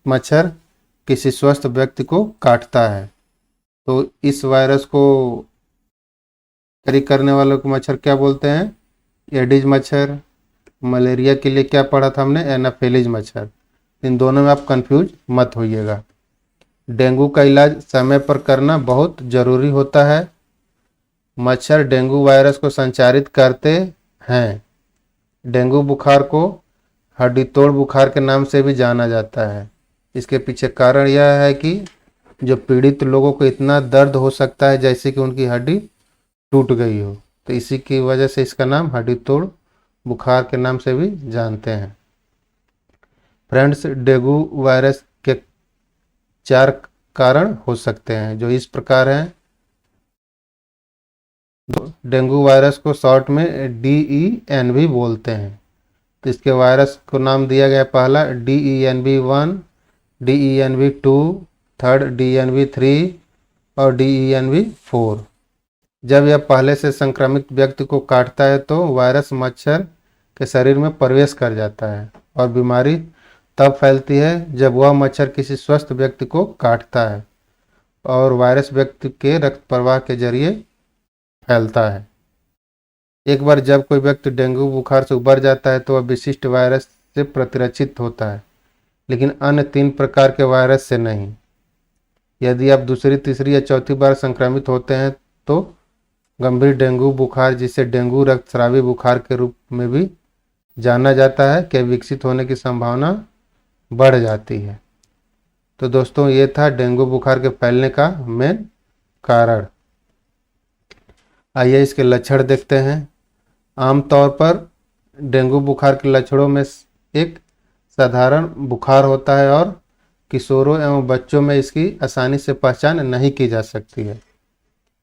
मच्छर किसी स्वस्थ व्यक्ति को काटता है। तो इस वायरस को कैरी करने वालों को मच्छर क्या बोलते हैं? एडिज मच्छर। मलेरिया के लिए क्या पढ़ा था हमने? एनाफेलिज मच्छर। इन दोनों में आप कंफ्यूज मत होइएगा। डेंगू का इलाज समय पर करना बहुत ज़रूरी होता है। मच्छर डेंगू वायरस को संचारित करते हैं। डेंगू बुखार को हड्डी तोड़ बुखार के नाम से भी जाना जाता है। इसके पीछे कारण यह है कि जो पीड़ित लोगों को इतना दर्द हो सकता है जैसे कि उनकी हड्डी टूट गई हो, तो इसी की वजह से इसका नाम हड्डी तोड़ बुखार के नाम से भी जानते हैं। फ्रेंड्स, डेंगू वायरस के 4 कारण हो सकते हैं जो इस प्रकार हैं। डेंगू वायरस को शॉर्ट में DEN भी बोलते हैं। तो इसके वायरस को नाम दिया गया पहला DENV1, DENV2, थर्ड DENV3 और DENV4। जब यह पहले से संक्रमित व्यक्ति को काटता है तो वायरस मच्छर के शरीर में प्रवेश कर जाता है और बीमारी तब फैलती है जब वह मच्छर किसी स्वस्थ व्यक्ति को काटता है और वायरस व्यक्ति के रक्त प्रवाह के जरिए फैलता है। एक बार जब कोई व्यक्ति डेंगू बुखार से उबर जाता है तो वह विशिष्ट वायरस से प्रतिरक्षित होता है, लेकिन अन्य 3 प्रकार के वायरस से नहीं। यदि आप दूसरी, तीसरी या चौथी बार संक्रमित होते हैं तो गंभीर डेंगू बुखार, जिसे डेंगू रक्तस्रावी बुखार के रूप में भी जाना जाता है, के विकसित होने की संभावना बढ़ जाती है। तो दोस्तों, ये था डेंगू बुखार के फैलने का मेन कारण। आइए इसके लक्षण देखते हैं। आमतौर पर डेंगू बुखार के लक्षणों में एक साधारण बुखार होता है और किशोरों एवं बच्चों में इसकी आसानी से पहचान नहीं की जा सकती है।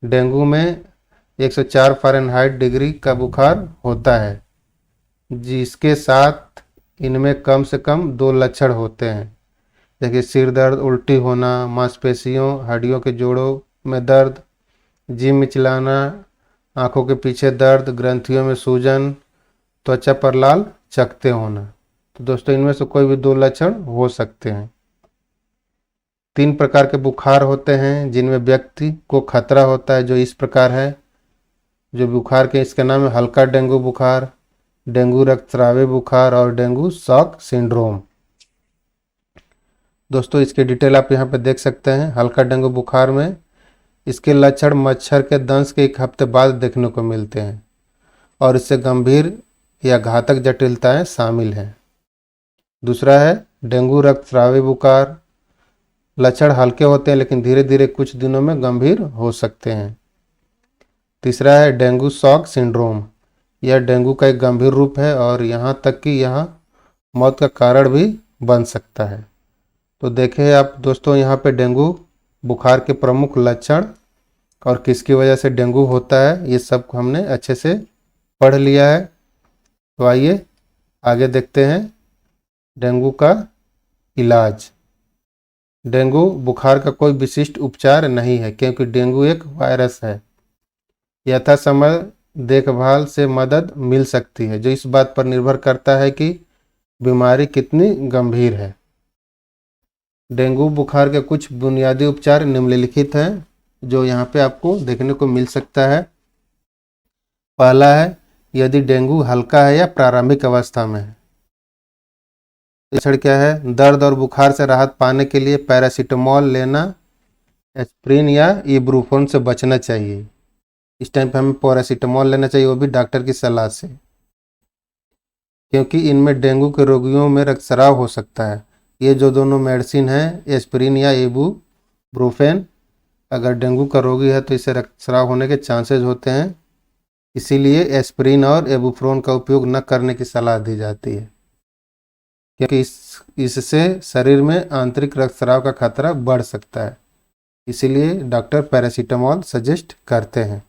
डेंगू में 104 फ़ारेनहाइट डिग्री का बुखार होता है, जिसके साथ इनमें कम से कम 2 लक्षण होते हैं। देखिए, सिर दर्द, उल्टी होना, मांसपेशियों हड्डियों के जोड़ों में दर्द, जी मिचलाना, आंखों के पीछे दर्द, ग्रंथियों में सूजन, त्वचा पर लाल चकत्ते होना। तो दोस्तों, इनमें से कोई भी 2 लक्षण हो सकते हैं। 3 प्रकार के बुखार होते हैं जिनमें व्यक्ति को खतरा होता है, जो इस प्रकार है। जो बुखार के इसका नाम है हल्का डेंगू बुखार, डेंगू रक्तस्रावी बुखार और डेंगू शॉक सिंड्रोम। दोस्तों, इसके डिटेल आप यहाँ पे देख सकते हैं। हल्का डेंगू बुखार में इसके लक्षण मच्छर के दंश के 1 हफ्ते बाद देखने को मिलते हैं और इससे गंभीर या घातक जटिलताएं शामिल हैं। दूसरा है डेंगू रक्तस्रावी बुखार। लक्षण हल्के होते हैं लेकिन धीरे धीरे कुछ दिनों में गंभीर हो सकते हैं। तीसरा है डेंगू शॉक सिंड्रोम। यह डेंगू का एक गंभीर रूप है और यहाँ तक कि यह मौत का कारण भी बन सकता है। तो देखें आप दोस्तों, यहाँ पे डेंगू बुखार के प्रमुख लक्षण और किसकी वजह से डेंगू होता है, ये सब हमने अच्छे से पढ़ लिया है। तो आइए आगे देखते हैं डेंगू का इलाज। डेंगू बुखार का कोई विशिष्ट उपचार नहीं है क्योंकि डेंगू एक वायरस है। यथासमय देखभाल से मदद मिल सकती है, जो इस बात पर निर्भर करता है कि बीमारी कितनी गंभीर है। डेंगू बुखार के कुछ बुनियादी उपचार निम्नलिखित हैं, जो यहाँ पे आपको देखने को मिल सकता है। पहला है, यदि डेंगू हल्का है या प्रारंभिक अवस्था में है। लक्षण क्या है? दर्द और बुखार से राहत पाने के लिए पैरासीटामोल लेना, एस्प्रिन या इब्रूफोन से बचना चाहिए। इस टाइम पे हमें पैरासीटामोल लेना चाहिए, वो भी डॉक्टर की सलाह से, क्योंकि इनमें डेंगू के रोगियों में रक्तस्राव हो सकता है। ये जो दोनों मेडिसिन हैं, एस्प्रिन या इबुप्रोफेन, अगर डेंगू का रोगी है तो इससे रक्तस्राव होने के चांसेस होते हैं। इसीलिए एस्प्रिन और इबुप्रोफेन का उपयोग न करने की सलाह दी जाती है, क्योंकि इससे शरीर में आंतरिक रक्तस्राव का खतरा बढ़ सकता है। इसीलिए डॉक्टर पैरासीटामोल सजेस्ट करते हैं।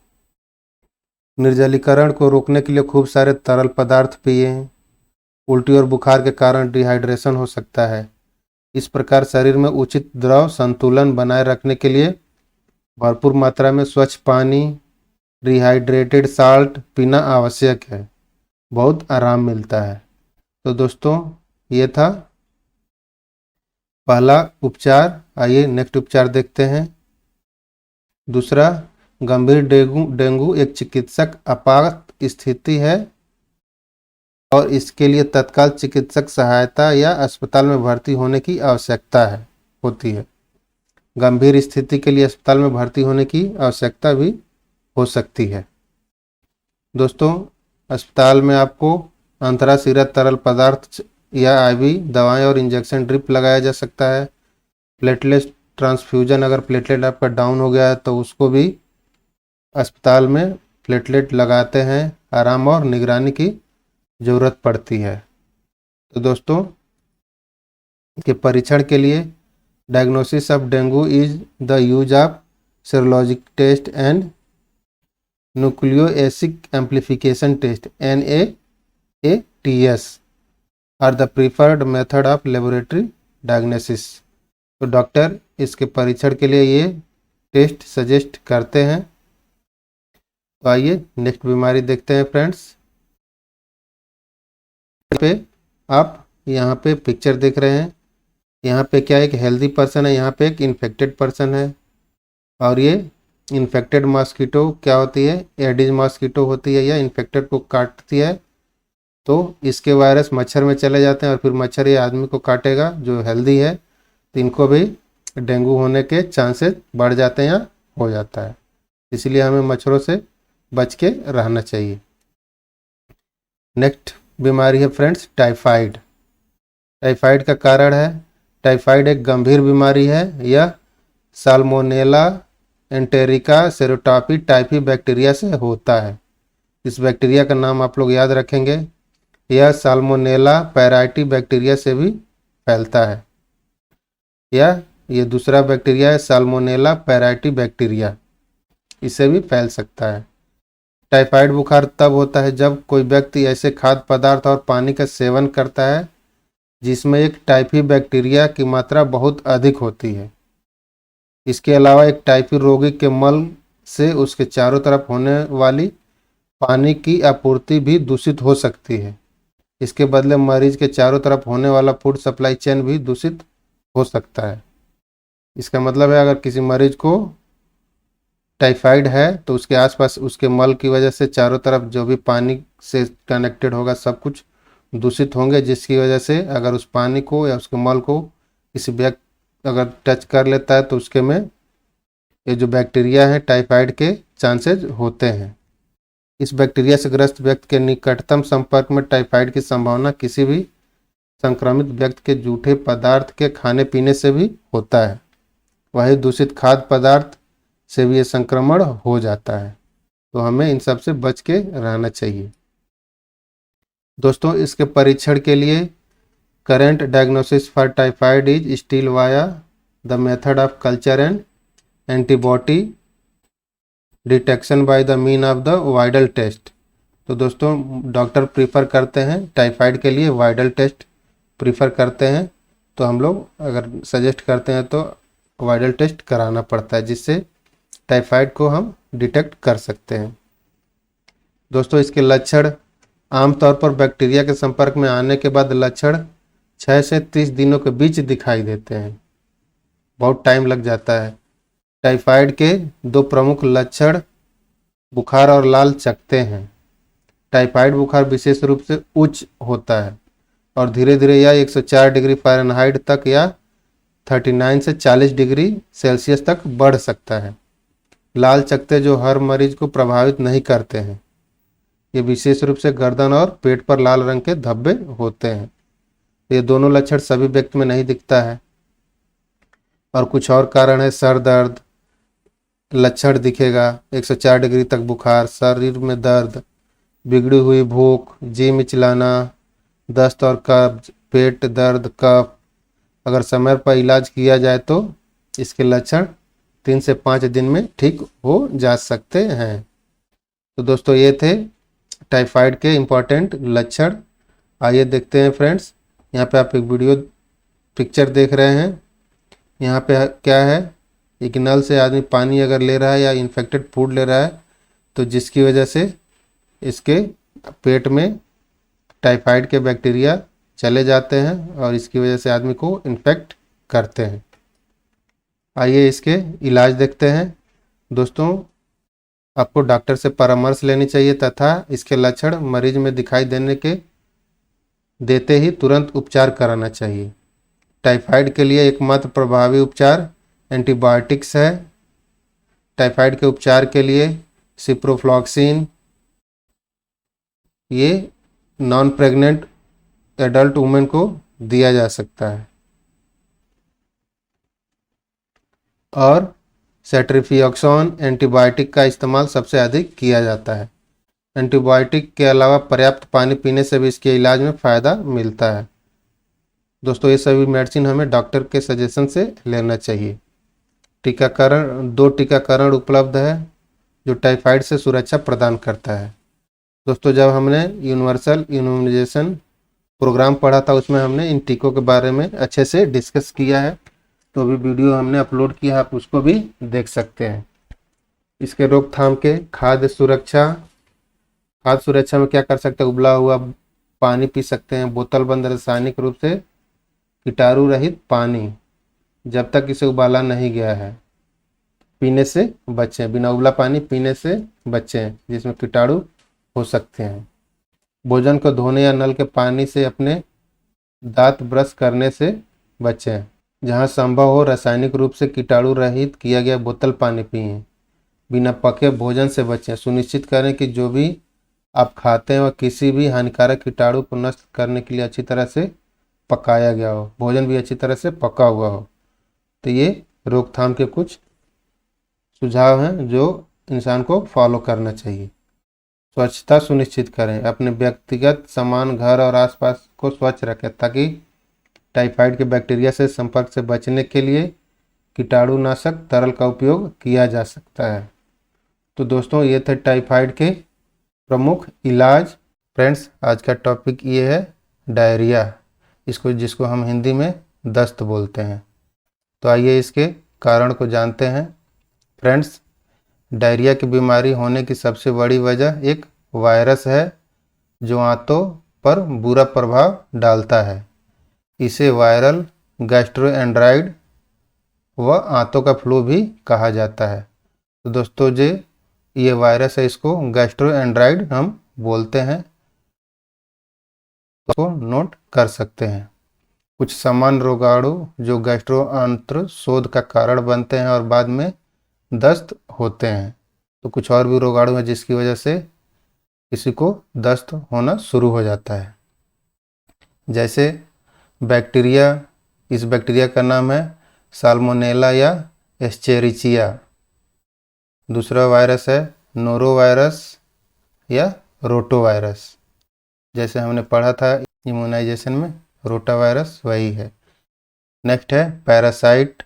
निर्जलीकरण को रोकने के लिए खूब सारे तरल पदार्थ पिए। उल्टी और बुखार के कारण डिहाइड्रेशन हो सकता है। इस प्रकार शरीर में उचित द्रव संतुलन बनाए रखने के लिए भरपूर मात्रा में स्वच्छ पानी, रिहाइड्रेटेड साल्ट पीना आवश्यक है, बहुत आराम मिलता है। तो दोस्तों ये था पहला उपचार। आइए नेक्स्ट उपचार देखते हैं। दूसरा, गंभीर डेंगू एक चिकित्सक आपात स्थिति है और इसके लिए तत्काल चिकित्सक सहायता या अस्पताल में भर्ती होने की आवश्यकता होती है। गंभीर स्थिति के लिए अस्पताल में भर्ती होने की आवश्यकता भी हो सकती है। दोस्तों अस्पताल में आपको अंतराशिरा तरल पदार्थ या आईवी दवाएं और इंजेक्शन ड्रिप लगाया जा सकता है। प्लेटलेट ट्रांसफ्यूजन, अगर प्लेटलेट आपका डाउन हो गया है तो उसको भी अस्पताल में प्लेटलेट लगाते हैं। आराम और निगरानी की ज़रूरत पड़ती है। तो दोस्तों के परीक्षण के लिए diagnosis of dengue is the use of serologic test and nucleic acid amplification test NAATS are the preferred method of laboratory diagnosis. तो डॉक्टर इसके परीक्षण के लिए ये टेस्ट सजेस्ट करते हैं। तो आइए नेक्स्ट बीमारी देखते हैं फ्रेंड्स। पे आप यहाँ पे पिक्चर देख रहे हैं। यहाँ पे क्या एक हेल्दी पर्सन है, यहाँ पे एक इन्फेक्टेड पर्सन है। और ये इन्फेक्टेड मॉस्किटो क्या होती है, एडिज मॉस्किटो होती है, या इन्फेक्टेड को काटती है तो इसके वायरस मच्छर में चले जाते हैं और फिर मच्छर ये आदमी को काटेगा जो हेल्दी है, तो इनको भी डेंगू होने के चांसेस बढ़ जाते हैं या हो जाता है। इसलिए हमें मच्छरों से बच के रहना चाहिए। नेक्स्ट बीमारी है फ्रेंड्स टाइफाइड। टाइफाइड का कारण है, टाइफाइड एक गंभीर बीमारी है। यह साल्मोनेला एंटेरिका सेरोटापी टाइफी बैक्टीरिया से होता है। इस बैक्टीरिया का नाम आप लोग याद रखेंगे। यह साल्मोनेला पैराइटी बैक्टीरिया से भी फैलता है, या ये दूसरा बैक्टीरिया है साल्मोनेला पैराइटी बैक्टीरिया, इससे भी फैल सकता है। टाइफाइड बुखार तब होता है जब कोई व्यक्ति ऐसे खाद्य पदार्थ और पानी का सेवन करता है जिसमें एक टाइफी बैक्टीरिया की मात्रा बहुत अधिक होती है। इसके अलावा एक टाइफी रोगी के मल से उसके चारों तरफ होने वाली पानी की आपूर्ति भी दूषित हो सकती है। इसके बदले मरीज के चारों तरफ होने वाला फूड सप्लाई चेन भी दूषित हो सकता है। इसका मतलब है अगर किसी मरीज को टाइफाइड है तो उसके आसपास उसके मल की वजह से चारों तरफ जो भी पानी से कनेक्टेड होगा सब कुछ दूषित होंगे, जिसकी वजह से अगर उस पानी को या उसके मल को किसी व्यक्ति अगर टच कर लेता है तो उसके में ये जो बैक्टीरिया है टाइफाइड के चांसेस होते हैं। इस बैक्टीरिया से ग्रस्त व्यक्ति के निकटतम संपर्क में टाइफाइड की संभावना किसी भी संक्रमित व्यक्ति के जूठे पदार्थ के खाने पीने से भी होता है। वही दूषित खाद्य पदार्थ से भी ये संक्रमण हो जाता है। तो हमें इन सब से बच के रहना चाहिए। दोस्तों इसके परीक्षण के लिए current diagnosis for typhoid is still via the method of culture and antibody detection by the mean of the Widal test. तो दोस्तों डॉक्टर प्रीफर करते हैं टाइफाइड के लिए वाइडल टेस्ट प्रीफर करते हैं, तो हम लोग अगर सजेस्ट करते हैं तो वाइडल टेस्ट कराना पड़ता है जिससे टाइफाइड को हम डिटेक्ट कर सकते हैं। दोस्तों इसके लक्षण आमतौर पर बैक्टीरिया के संपर्क में आने के बाद लक्षण 6 से 30 दिनों के बीच दिखाई देते हैं, बहुत टाइम लग जाता है। टाइफाइड के 2 प्रमुख लक्षण बुखार और लाल चकत्ते हैं। टाइफाइड बुखार विशेष रूप से उच्च होता है और धीरे धीरे यह 104 डिग्री फ़ारेनहाइट तक या 39 से 40 डिग्री सेल्सियस तक बढ़ सकता है। लाल चकत्ते जो हर मरीज को प्रभावित नहीं करते हैं, ये विशेष रूप से गर्दन और पेट पर लाल रंग के धब्बे होते हैं। ये दोनों लक्षण सभी व्यक्ति में नहीं दिखता है और कुछ और कारण है। सर दर्द लक्षण दिखेगा, 104 डिग्री तक बुखार, शरीर में दर्द, बिगड़ी हुई भूख, जी मिचलाना, दस्त और कब्ज, पेट दर्द, कफ। अगर समय पर इलाज किया जाए तो इसके लक्षण 3 से 5 दिन में ठीक हो जा सकते हैं। तो दोस्तों ये थे टाइफाइड के इम्पॉर्टेंट लक्षण। आइए देखते हैं फ्रेंड्स, यहाँ पे आप एक वीडियो पिक्चर देख रहे हैं। यहाँ पे क्या है, एक नल से आदमी पानी अगर ले रहा है या इन्फेक्टेड फूड ले रहा है तो जिसकी वजह से इसके पेट में टाइफाइड के बैक्टीरिया चले जाते हैं और इसकी वजह से आदमी को इन्फेक्ट करते हैं। आइए इसके इलाज देखते हैं। दोस्तों, आपको डॉक्टर से परामर्श लेनी चाहिए तथा इसके लक्षण मरीज में दिखाई देते ही तुरंत उपचार कराना चाहिए। टाइफाइड के लिए एकमात्र प्रभावी उपचार एंटीबायोटिक्स है। टाइफाइड के उपचार के लिए सिप्रोफ्लॉक्सिन ये नॉन प्रेग्नेंट एडल्ट वुमेन को दिया जा सकता है और सेट्रिफिऑक्सोन एंटीबायोटिक का इस्तेमाल सबसे अधिक किया जाता है। एंटीबायोटिक के अलावा पर्याप्त पानी पीने से भी इसके इलाज में फ़ायदा मिलता है। दोस्तों, ये सभी मेडिसिन हमें डॉक्टर के सजेशन से लेना चाहिए। टीकाकरण 2 टीकाकरण उपलब्ध है जो टाइफाइड से सुरक्षा प्रदान करता है। दोस्तों, जब हमने यूनिवर्सल इम्यूनाइजेशन प्रोग्राम पढ़ा था उसमें हमने इन टीकों के बारे में अच्छे से डिस्कस किया है, तो भी वीडियो हमने अपलोड किया है, आप उसको भी देख सकते हैं। इसके रोकथाम के खाद्य सुरक्षा में क्या कर सकते हैं? उबला हुआ पानी पी सकते हैं, बोतल बंद रासायनिक रूप से कीटाणु रहित पानी जब तक इसे उबाला नहीं गया है पीने से बचें। बिना उबला पानी पीने से बचें जिसमें कीटाणु हो सकते हैं। भोजन को धोने या नल के पानी से अपने दांत ब्रश करने से बचें। जहां संभव हो रासायनिक रूप से कीटाणु रहित किया गया बोतल पानी पिएं। बिना पके भोजन से बचें। सुनिश्चित करें कि जो भी आप खाते हैं वह किसी भी हानिकारक कीटाणु को नष्ट करने के लिए अच्छी तरह से पकाया गया हो, भोजन भी अच्छी तरह से पका हुआ हो। तो ये रोकथाम के कुछ सुझाव हैं जो इंसान को फॉलो करना चाहिए। स्वच्छता सुनिश्चित करें। अपने व्यक्तिगत सामान, घर और आसपास को स्वच्छ रखें ताकि टाइफाइड के बैक्टीरिया से संपर्क से बचने के लिए कीटाणुनाशक तरल का उपयोग किया जा सकता है। तो दोस्तों, ये थे टाइफाइड के प्रमुख इलाज। फ्रेंड्स, आज का टॉपिक ये है डायरिया, जिसको हम हिंदी में दस्त बोलते हैं। तो आइए इसके कारण को जानते हैं। फ्रेंड्स, डायरिया की बीमारी होने की सबसे बड़ी वजह एक वायरस है जो आंतों पर बुरा प्रभाव डालता है। इसे वायरल गैस्ट्रोएंटेराइड व आंतों का फ्लू भी कहा जाता है। तो दोस्तों, ये वायरस है, इसको गैस्ट्रोएंटेराइड हम बोलते हैं, तो नोट कर सकते हैं। कुछ सामान्य रोगाणु जो गैस्ट्रोआंत्र शोथ का कारण बनते हैं और बाद में दस्त होते हैं। तो कुछ और भी रोगाणु है जिसकी वजह से किसी को दस्त होना शुरू हो जाता है। जैसे बैक्टीरिया, इस बैक्टीरिया का नाम है साल्मोनेला या एस्चेरिचिया। दूसरा वायरस है नोरोवायरस या रोटावायरस, जैसे हमने पढ़ा था इम्यूनाइजेशन में, रोटावायरस वही है। नेक्स्ट है पैरासाइट,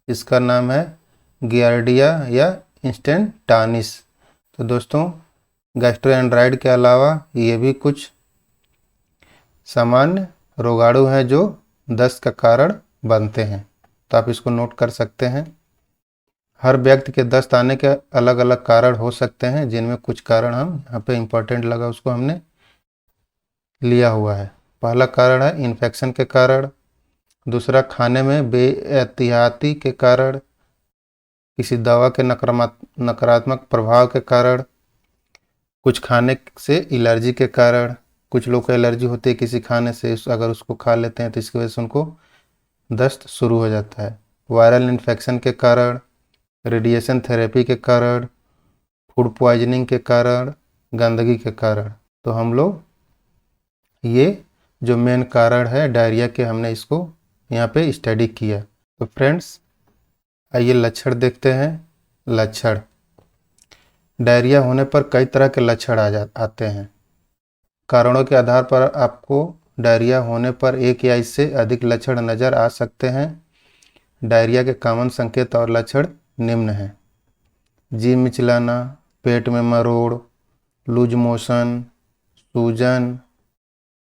इसका नाम है गियार्डिया या इंस्टेंटानिस। तो दोस्तों, गैस्ट्रोएंटेराइड के अलावा ये भी कुछ सामान्य रोगाणु हैं जो दस्त का कारण बनते हैं, तो आप इसको नोट कर सकते हैं। हर व्यक्ति के दस्त आने के अलग अलग कारण हो सकते हैं, जिनमें कुछ कारण हम यहाँ पे इम्पोर्टेंट लगा उसको हमने लिया हुआ है। पहला कारण है इन्फेक्शन के कारण। दूसरा, खाने में बेएहतियाती के कारण, किसी दवा के नकारात्मक प्रभाव के कारण, कुछ खाने से एलर्जी के कारण। कुछ लोग को एलर्जी होती है किसी खाने से, अगर उसको खा लेते हैं तो इसकी वजह से उनको दस्त शुरू हो जाता है। वायरल इन्फेक्शन के कारण, रेडिएशन थेरेपी के कारण, फूड पॉइजनिंग के कारण, गंदगी के कारण। तो हम लोग ये जो मेन कारण है डायरिया के, हमने इसको यहाँ पे स्टडी किया। तो फ्रेंड्स, आइए लक्षण देखते हैं। लक्षण, डायरिया होने पर कई तरह के लक्षण आते हैं। कारणों के आधार पर आपको डायरिया होने पर एक या इससे अधिक लक्षण नज़र आ सकते हैं। डायरिया के कॉमन संकेत और लक्षण निम्न हैं: जी मिचलाना, पेट में मरोड़, लूज मोशन, सूजन,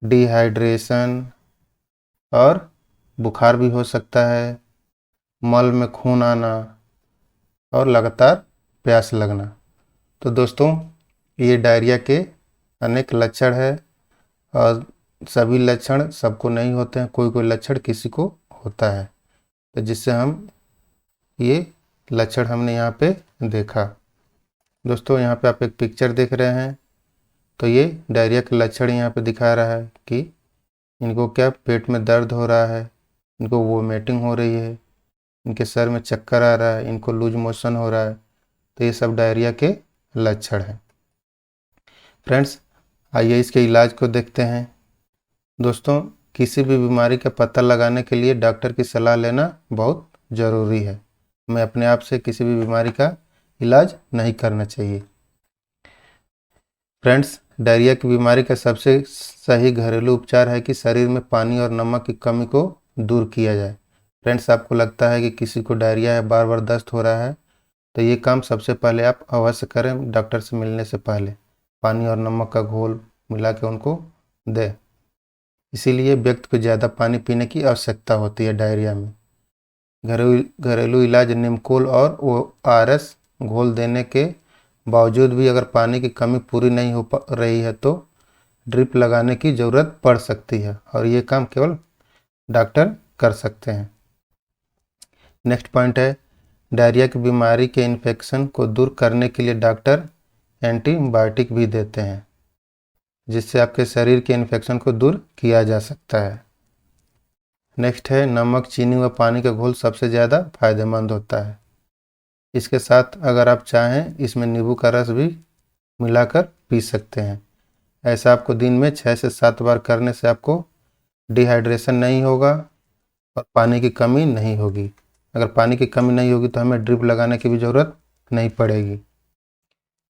डिहाइड्रेशन और बुखार भी हो सकता है, मल में खून आना और लगातार प्यास लगना। तो दोस्तों ये डायरिया के अनेक लक्षण है और सभी लक्षण सबको नहीं होते हैं, कोई कोई लक्षण किसी को होता है। तो जिससे हम ये लक्षण हमने यहाँ पे देखा। दोस्तों यहाँ पे आप एक पिक्चर देख रहे हैं, तो ये डायरिया के लक्षण यहाँ पे दिखा रहा है कि इनको क्या पेट में दर्द हो रहा है, इनको वोमिटिंग हो रही है, इनके सर में चक्कर आ रहा है, इनको लूज मोशन हो रहा है। तो ये सब डायरिया के लक्षण हैं। फ्रेंड्स आइए इसके इलाज को देखते हैं। दोस्तों किसी भी बीमारी का पता लगाने के लिए डॉक्टर की सलाह लेना बहुत ज़रूरी है। हमें अपने आप से किसी भी बीमारी का इलाज नहीं करना चाहिए। फ्रेंड्स डायरिया की बीमारी का सबसे सही घरेलू उपचार है कि शरीर में पानी और नमक की कमी को दूर किया जाए। फ्रेंड्स आपको लगता है कि किसी को डायरिया है, बार बार दस्त हो रहा है, तो ये काम सबसे पहले आप अवश्य करें। डॉक्टर से मिलने से पहले पानी और नमक का घोल मिला के उनको दें। इसीलिए व्यक्ति को ज़्यादा पानी पीने की आवश्यकता होती है डायरिया में। घरेलू इलाज निमकोल और ORS घोल देने के बावजूद भी अगर पानी की कमी पूरी नहीं हो रही है तो ड्रिप लगाने की ज़रूरत पड़ सकती है, और ये काम केवल डॉक्टर कर सकते हैं। नेक्स्ट पॉइंट है डायरिया की बीमारी के इन्फेक्शन को दूर करने के लिए डॉक्टर एंटीबायोटिक भी देते हैं, जिससे आपके शरीर के इन्फेक्शन को दूर किया जा सकता है। नेक्स्ट है नमक, चीनी व पानी का घोल सबसे ज़्यादा फायदेमंद होता है। इसके साथ अगर आप चाहें इसमें नींबू का रस भी मिलाकर पी सकते हैं। ऐसा आपको दिन में 6 से 7 बार करने से आपको डिहाइड्रेशन नहीं होगा और पानी की कमी नहीं होगी। अगर पानी की कमी नहीं होगी तो हमें ड्रिप लगाने की भी ज़रूरत नहीं पड़ेगी।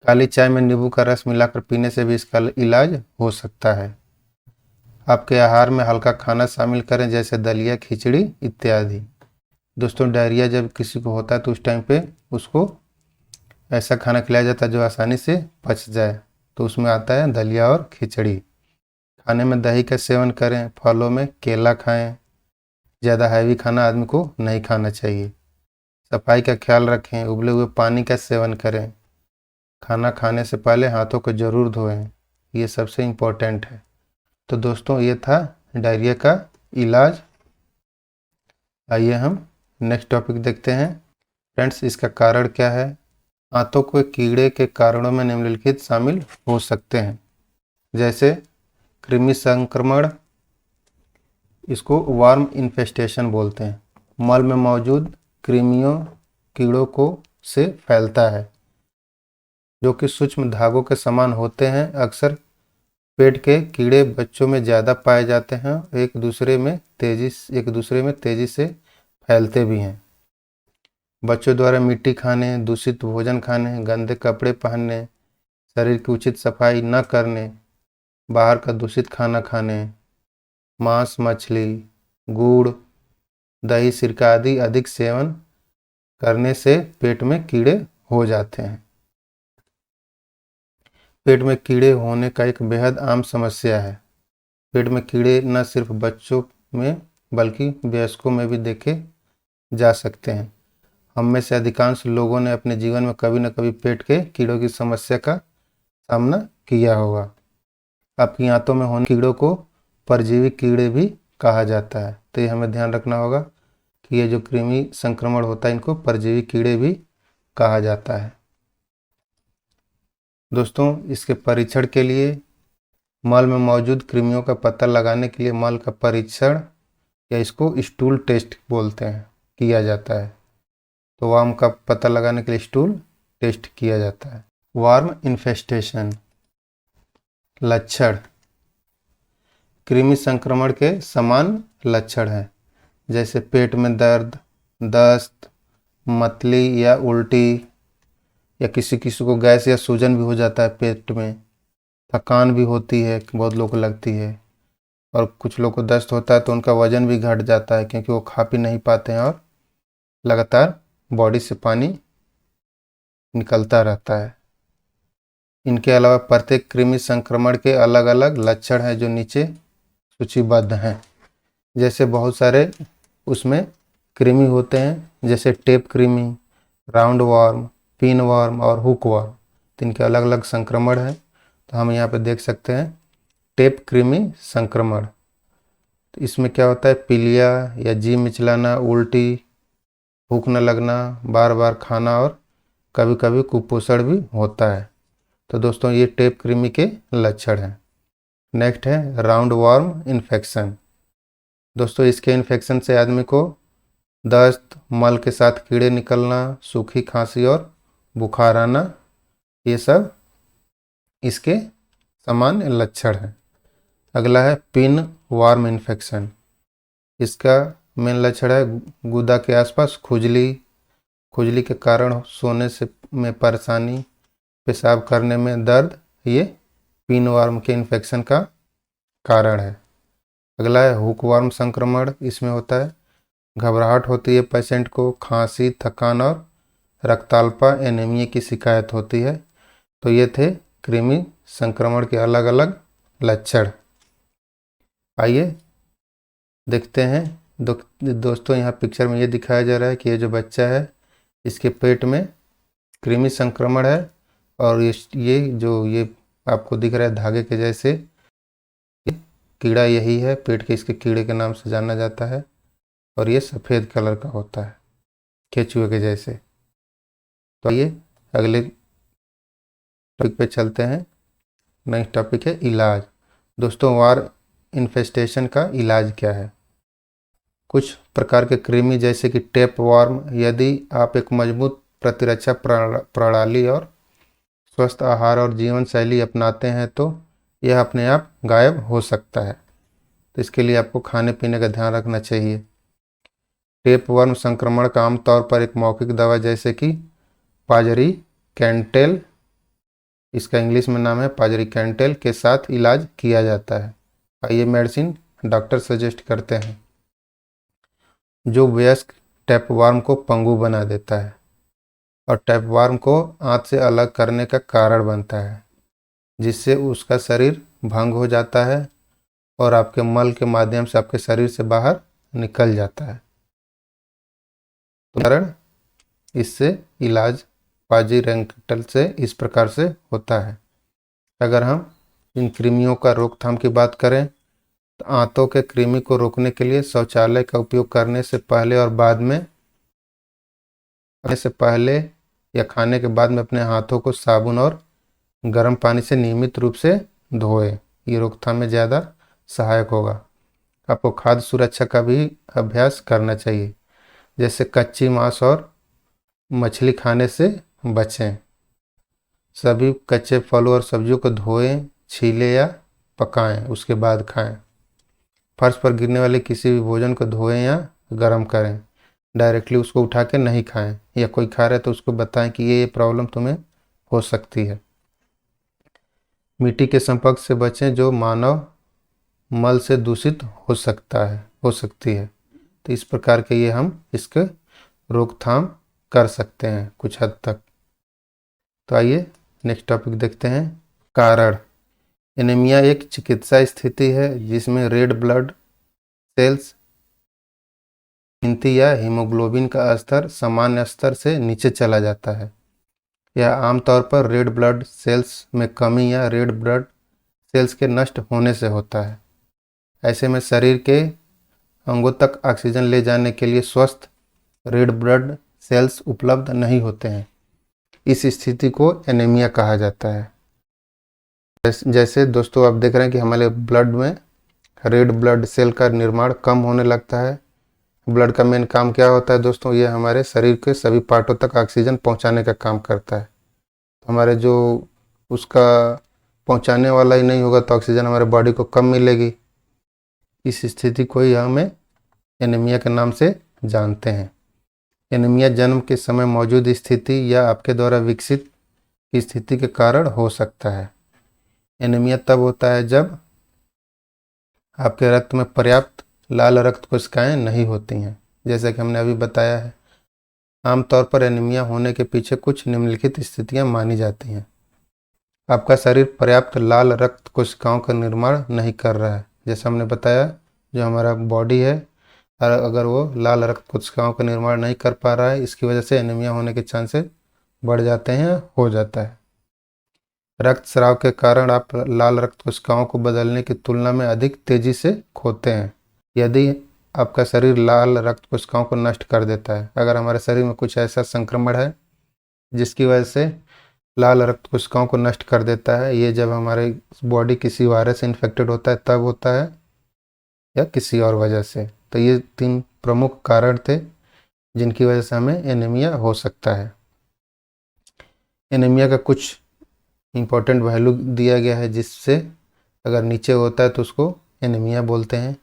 काली चाय में नींबू का रस मिलाकर पीने से भी इसका इलाज हो सकता है। आपके आहार में हल्का खाना शामिल करें, जैसे दलिया, खिचड़ी इत्यादि। दोस्तों डायरिया जब किसी को होता है तो उस टाइम पे उसको ऐसा खाना खिलाया जाता है जो आसानी से पच जाए, तो उसमें आता है दलिया और खिचड़ी। खाने में दही का सेवन करें, फलों में केला खाएं। ज़्यादा हैवी खाना आदमी को नहीं खाना चाहिए। सफाई का ख्याल रखें, उबले हुए पानी का सेवन करें। खाना खाने से पहले हाथों को ज़रूर धोएं, ये सबसे इम्पोर्टेंट है। तो दोस्तों ये था डायरिया का इलाज। आइए हम नेक्स्ट टॉपिक देखते हैं। फ्रेंड्स इसका कारण क्या है। आंतों के कीड़े के कारणों में निम्नलिखित शामिल हो सकते हैं, जैसे कृमि संक्रमण, इसको वार्म इन्फेस्टेशन बोलते हैं। मल में मौजूद कृमियों कीड़ों को से फैलता है, जो कि सूक्ष्म धागों के समान होते हैं। अक्सर पेट के कीड़े बच्चों में ज़्यादा पाए जाते हैं, एक दूसरे में तेज़ी से फैलते भी हैं। बच्चों द्वारा मिट्टी खाने, दूषित भोजन खाने, गंदे कपड़े पहनने, शरीर की उचित सफाई न करने, बाहर का दूषित खाना खाने, मांस, मछली, गुड़, दही, सिरका आदि अधिक सेवन करने से पेट में कीड़े हो जाते हैं। पेट में कीड़े होने का एक बेहद आम समस्या है। पेट में कीड़े न सिर्फ बच्चों में बल्कि वयस्कों में भी देखे जा सकते हैं। हम में से अधिकांश लोगों ने अपने जीवन में कभी न कभी पेट के कीड़ों की समस्या का सामना किया होगा। आपकी आंतों में होने कीड़ों को परजीवी कीड़े भी कहा जाता है, तो ये हमें ध्यान रखना होगा कि ये जो कृमि संक्रमण होता है इनको परजीवी कीड़े भी कहा जाता है। दोस्तों इसके परीक्षण के लिए मल में मौजूद कृमियों का पता लगाने के लिए मल का परीक्षण, या इसको स्टूल टेस्ट बोलते हैं, किया जाता है। तो वार्म का पता लगाने के लिए स्टूल टेस्ट किया जाता है। वार्म इन्फेस्टेशन लक्षण कृमि संक्रमण के समान लक्षण हैं, जैसे पेट में दर्द, दस्त, मतली या उल्टी, या किसी किसी को गैस या सूजन भी हो जाता है पेट में। थकान भी होती है, बहुत लोगों को लगती है, और कुछ लोग को दस्त होता है तो उनका वजन भी घट जाता है, क्योंकि वो खा पी नहीं पाते हैं और लगातार बॉडी से पानी निकलता रहता है। इनके अलावा प्रत्येक कृमि संक्रमण के अलग अलग लक्षण हैं जो नीचे सूचीबद्ध हैं। जैसे बहुत सारे उसमें कृमि होते हैं, जैसे टेप कृमि, राउंड वर्म, पिन वर्म और हुक वर्म। तो इनके अलग अलग संक्रमण हैं। तो हम यहाँ पे देख सकते हैं टेप कृमि संक्रमण। तो इसमें क्या होता है, पीलिया या जी मिचलाना, उल्टी, भूख न लगना, बार बार खाना और कभी कभी कुपोषण भी होता है। तो दोस्तों ये टेप कृमि के लक्षण हैं। नेक्स्ट है राउंड वॉर्म इन्फेक्शन। दोस्तों इसके इन्फेक्शन से आदमी को दस्त, मल के साथ कीड़े निकलना, सूखी खांसी और बुखार आना, ये सब इसके सामान्य लक्षण हैं। अगला है पिन वार्म इन्फेक्शन। इसका मेन लक्षण है गुदा के आसपास खुजली, खुजली के कारण सोने से में परेशानी, पेशाब करने में दर्द, ये पिन वार्म के इन्फेक्शन का कारण है। अगला है हुक वार्म संक्रमण। इसमें होता है घबराहट होती है पेशेंट को, खांसी, थकान और रक्ताल्पा एनीमिया की शिकायत होती है। तो ये थे कृमि संक्रमण के अलग अलग लक्षण। आइए देखते हैं। दोस्तों यहाँ पिक्चर में ये दिखाया जा रहा है कि ये जो बच्चा है इसके पेट में कृमि संक्रमण है और ये आपको दिख रहा है धागे के जैसे कीड़ा, यही है पेट के, इसके कीड़े के नाम से जाना जाता है और ये सफ़ेद कलर का होता है केचुए के जैसे। तो आइए अगले टॉपिक पे चलते हैं। नेक्स्ट टॉपिक है इलाज। दोस्तों वार इन्फेस्टेशन का इलाज क्या है। कुछ प्रकार के कृमि जैसे कि टेप वार्म, यदि आप एक मजबूत प्रतिरक्षा प्रणाली और स्वस्थ आहार और जीवन शैली अपनाते हैं तो यह अपने आप गायब हो सकता है। तो इसके लिए आपको खाने पीने का ध्यान रखना चाहिए। टेप वर्म संक्रमण का आमतौर पर एक मौखिक दवा जैसे कि पाजरी कैंटेल, इसका इंग्लिश में नाम है पाजरी कैंटेल, के साथ इलाज किया जाता है। ये मेडिसिन डॉक्टर सजेस्ट करते हैं जो वयस्क टैपवार्म को पंगु बना देता है और टैपवार्म को आंत से अलग करने का कारण बनता है, जिससे उसका शरीर भंग हो जाता है और आपके मल के माध्यम से आपके शरीर से बाहर निकल जाता है। कारण इससे इलाज पाजीरेंटल से इस प्रकार से होता है। अगर हम इन कृमियों का रोकथाम की बात करें तो आंतों के कृमि को रोकने के लिए शौचालय का उपयोग करने से पहले और बाद में, या खाने के बाद में अपने हाथों को साबुन और गर्म पानी से नियमित रूप से धोएं। ये रोकथाम में ज़्यादा सहायक होगा। आपको खाद्य सुरक्षा का भी अभ्यास करना चाहिए, जैसे कच्ची मांस और मछली खाने से बचें। सभी कच्चे फलों और सब्जियों को धोएं, छीलें या पकाएं, उसके बाद खाएं। फर्श पर गिरने वाले किसी भी भोजन को धोएं या गर्म करें। डायरेक्टली उसको उठा के नहीं खाएं, या कोई खा रहा है तो उसको बताएं कि ये प्रॉब्लम तुम्हें हो सकती है। मिट्टी के संपर्क से बचें जो मानव मल से दूषित हो सकती है। तो इस प्रकार के ये हम इसके रोकथाम कर सकते हैं कुछ हद तक। तो आइए नेक्स्ट टॉपिक देखते हैं। कारण। एनीमिया एक चिकित्सा स्थिति है जिसमें रेड ब्लड सेल्स गिनती या हीमोग्लोबिन का स्तर सामान्य स्तर से नीचे चला जाता है। यह आमतौर पर रेड ब्लड सेल्स में कमी या रेड ब्लड सेल्स के नष्ट होने से होता है। ऐसे में शरीर के अंगों तक ऑक्सीजन ले जाने के लिए स्वस्थ रेड ब्लड सेल्स उपलब्ध नहीं होते हैं। इस स्थिति को एनीमिया कहा जाता है। जैसे दोस्तों आप देख रहे हैं कि हमारे ब्लड में रेड ब्लड सेल का निर्माण कम होने लगता है। ब्लड का मेन काम क्या होता है दोस्तों, ये हमारे शरीर के सभी पार्टों तक ऑक्सीजन पहुंचाने का काम करता है। हमारे जो उसका पहुंचाने वाला ही नहीं होगा तो ऑक्सीजन हमारे बॉडी को कम मिलेगी। इस स्थिति को ही हमें एनीमिया के नाम से जानते हैं। एनीमिया जन्म के समय मौजूद स्थिति या आपके द्वारा विकसित स्थिति के कारण हो सकता है। एनीमिया तब होता है जब आपके रक्त में पर्याप्त लाल रक्त कोशिकाएं नहीं होती हैं, जैसा कि हमने अभी बताया है। आमतौर पर एनीमिया होने के पीछे कुछ निम्नलिखित स्थितियां मानी जाती हैं। आपका शरीर पर्याप्त लाल रक्त कोशिकाओं का निर्माण नहीं कर रहा है। जैसा हमने बताया, जो हमारा बॉडी है अगर वो लाल रक्त कोशिकाओं का निर्माण नहीं कर पा रहा है, इसकी वजह से एनीमिया होने के चांसेस बढ़ जाते हैं, हो जाता है। रक्तस्राव के कारण आप लाल रक्त कोशिकाओं को बदलने की तुलना में अधिक तेजी से खोते हैं। यदि आपका शरीर लाल रक्त कोशिकाओं को नष्ट कर देता है, अगर हमारे शरीर में कुछ ऐसा संक्रमण है जिसकी वजह से लाल रक्त कोशिकाओं को नष्ट कर देता है, ये जब हमारे बॉडी किसी वायरस से इन्फेक्टेड होता है तब होता है या किसी और वजह से। तो ये 3 प्रमुख कारण थे जिनकी वजह से हमें एनीमिया हो सकता है। एनीमिया का कुछ इम्पोर्टेंट वैल्यू दिया गया है जिससे अगर नीचे होता है तो उसको एनीमिया बोलते हैं।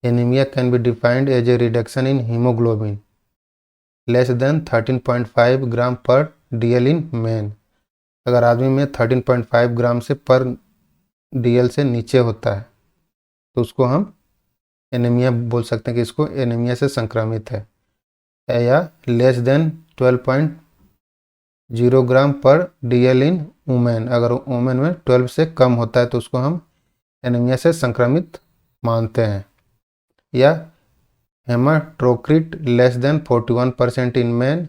Anaemia can be defined as a reduction in haemoglobin less than 13.5 gram per DL in man. अगर आदमी में 13.5 ग्राम से पर DL से नीचे होता है तो उसको हम एनीमिया बोल सकते हैं कि इसको एनीमिया से संक्रमित है। या लेस देन 12.0 ग्राम पर DL इन वुमेन, अगर वुमेन में 12 से कम होता है तो उसको हम एनीमिया से संक्रमित मानते हैं। या haematocrit less than 41% in man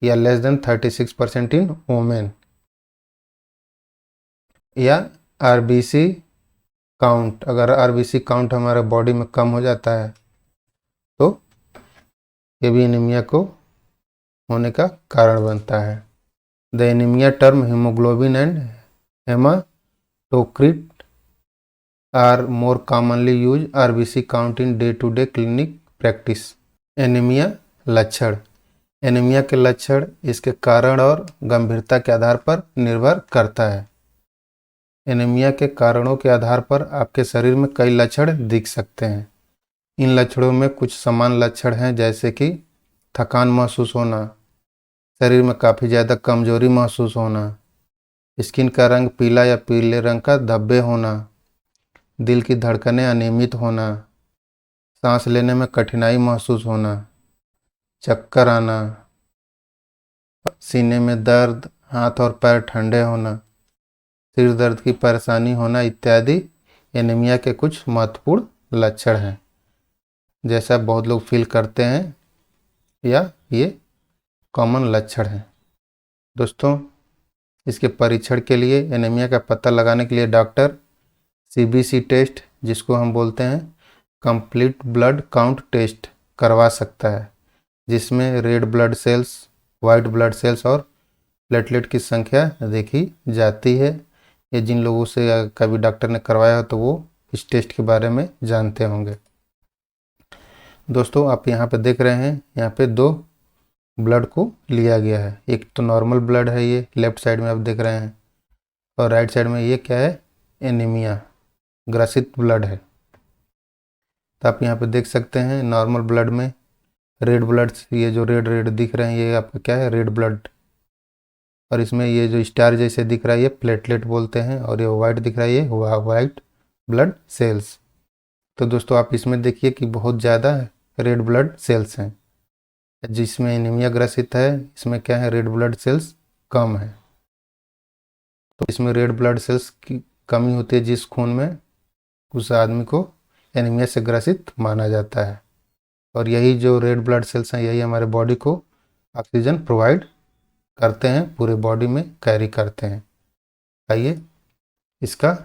या लेस देन 36% इन वुमेन। या RBC काउंट, अगर RBC काउंट हमारे बॉडी में कम हो जाता है तो ये भी एनीमिया को होने का कारण बनता है। The anaemia term haemoglobin and haematocrit are more commonly use RBC count in day to day clinic practice. Anaemia लक्षण। एनीमिया के लक्षण इसके कारण और गंभीरता के आधार पर निर्भर करता है। एनीमिया के कारणों के आधार पर आपके शरीर में कई लक्षण दिख सकते हैं। इन लक्षणों में कुछ समान लक्षण हैं जैसे कि थकान महसूस होना, शरीर में काफ़ी ज़्यादा कमजोरी महसूस होना, स्किन का रंग पीला या पीले रंग का धब्बे होना, दिल की धड़कनें अनियमित होना, सांस लेने में कठिनाई महसूस होना, चक्कर आना, सीने में दर्द, हाथ और पैर ठंडे होना, सिर दर्द की परेशानी होना इत्यादि एनीमिया के कुछ महत्वपूर्ण लक्षण हैं जैसा बहुत लोग फील करते हैं या ये कॉमन लक्षण हैं। दोस्तों, इसके परीक्षण के लिए, एनीमिया का पता लगाने के लिए डॉक्टर CBC टेस्ट, जिसको हम बोलते हैं कंप्लीट ब्लड काउंट टेस्ट, करवा सकता है, जिसमें red blood cells, white blood cells और प्लेटलेट की संख्या देखी जाती है। ये जिन लोगों से कभी डॉक्टर ने करवाया हो तो वो इस टेस्ट के बारे में जानते होंगे। दोस्तों, आप यहाँ पे देख रहे हैं, यहाँ पे 2 ब्लड को लिया गया है। एक तो नॉर्मल ब्लड है, ये लेफ्ट साइड में आप देख रहे हैं, और राइट साइड में ये क्या है, एनीमिया, ग्रसित ब्लड है। तो आप यहाँ पे देख सकते हैं नॉर्मल ब्लड में रेड ब्लड, ये जो रेड रेड दिख रहे हैं ये आपका क्या है, रेड ब्लड, और इसमें ये जो स्टार जैसे दिख रहा है ये प्लेटलेट बोलते हैं, और ये वाइट दिख रहा है ये वाइट ब्लड सेल्स। तो दोस्तों, आप इसमें देखिए कि बहुत ज़्यादा रेड ब्लड सेल्स हैं। जिसमें एनीमिया ग्रसित है इसमें क्या है, रेड ब्लड सेल्स कम है। तो इसमें रेड ब्लड सेल्स की कमी होती है जिस खून में, उस आदमी को एनीमिया से ग्रसित माना जाता है। और यही जो रेड ब्लड सेल्स हैं यही हमारे बॉडी को ऑक्सीजन प्रोवाइड करते हैं, पूरे बॉडी में कैरी करते हैं। आइए इसका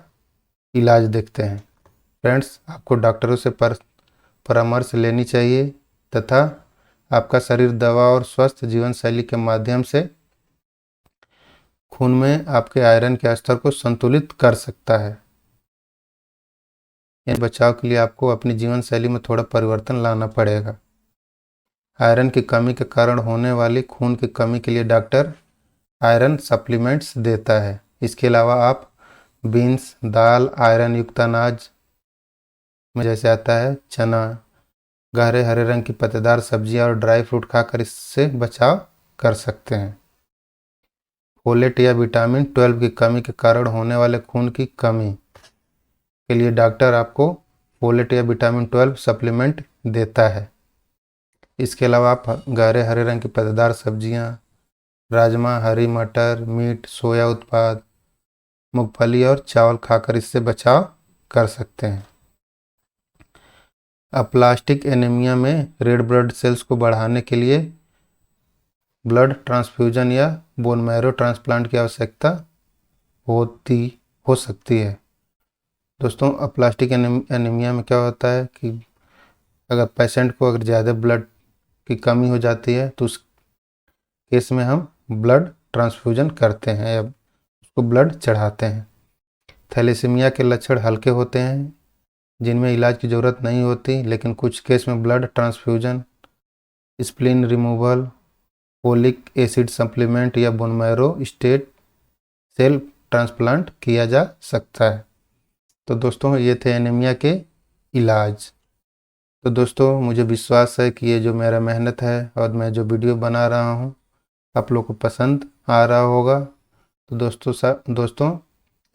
इलाज देखते हैं। फ्रेंड्स, आपको डॉक्टरों से परामर्श लेनी चाहिए तथा आपका शरीर दवा और स्वस्थ जीवन शैली के माध्यम से खून में आपके आयरन के स्तर को संतुलित कर सकता है। इन बचाव के लिए आपको अपनी जीवन शैली में थोड़ा परिवर्तन लाना पड़ेगा। आयरन की कमी के कारण होने वाली खून की कमी के लिए डॉक्टर आयरन सप्लीमेंट्स देता है। इसके अलावा आप बीन्स, दाल, आयरन युक्त अनाज में जैसे आता है चना, गहरे हरे रंग की पत्तेदार सब्जियां और ड्राई फ्रूट खाकर इससे बचाव कर सकते हैं। फोलेट या विटामिन 12 की कमी के कारण होने वाले खून की कमी के लिए डॉक्टर आपको फोलेट या विटामिन 12 सप्लीमेंट देता है। इसके अलावा आप गहरे हरे रंग की पत्तेदार सब्जियां, राजमा, हरी मटर, मीट, सोया उत्पाद, मूंगफली और चावल खाकर इससे बचाव कर सकते हैं। अप्लास्टिक एनीमिया में रेड ब्लड सेल्स को बढ़ाने के लिए ब्लड ट्रांसफ्यूजन या बोन मैरो ट्रांसप्लांट की आवश्यकता हो सकती है। दोस्तों अप्लास्टिक एनीमिया में क्या होता है कि अगर पेशेंट को ज़्यादा ब्लड की कमी हो जाती है तो उस केस में हम ब्लड ट्रांसफ्यूजन करते हैं या उसको ब्लड चढ़ाते हैं। थैलेसीमिया के लक्षण हल्के होते हैं जिनमें इलाज की ज़रूरत नहीं होती, लेकिन कुछ केस में blood transfusion, spleen removal, folic acid supplement या bone marrow stem cell transplant किया जा सकता है। तो दोस्तों ये थे एनीमिया के इलाज। तो दोस्तों मुझे विश्वास है कि ये जो मेरा मेहनत है और मैं जो वीडियो बना रहा हूँ आप लोग को पसंद आ रहा होगा। तो दोस्तों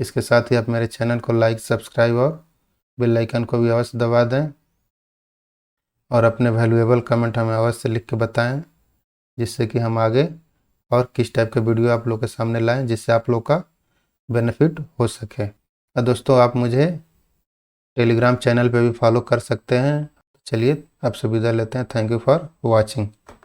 इसके साथ ही आप मेरे चैनल को लाइक, सब्सक्राइब और बेल आइकन को भी अवश्य दबा दें और अपने वैल्यूएबल कमेंट हमें अवश्य लिख के बताएं, जिससे कि हम आगे और किस टाइप के वीडियो आप लोग के सामने लाएं जिससे आप लोग का बेनिफिट हो सके। और दोस्तों आप मुझे टेलीग्राम चैनल पे भी फॉलो कर सकते हैं। चलिए आपसे विदा लेते हैं। Thank you for watching.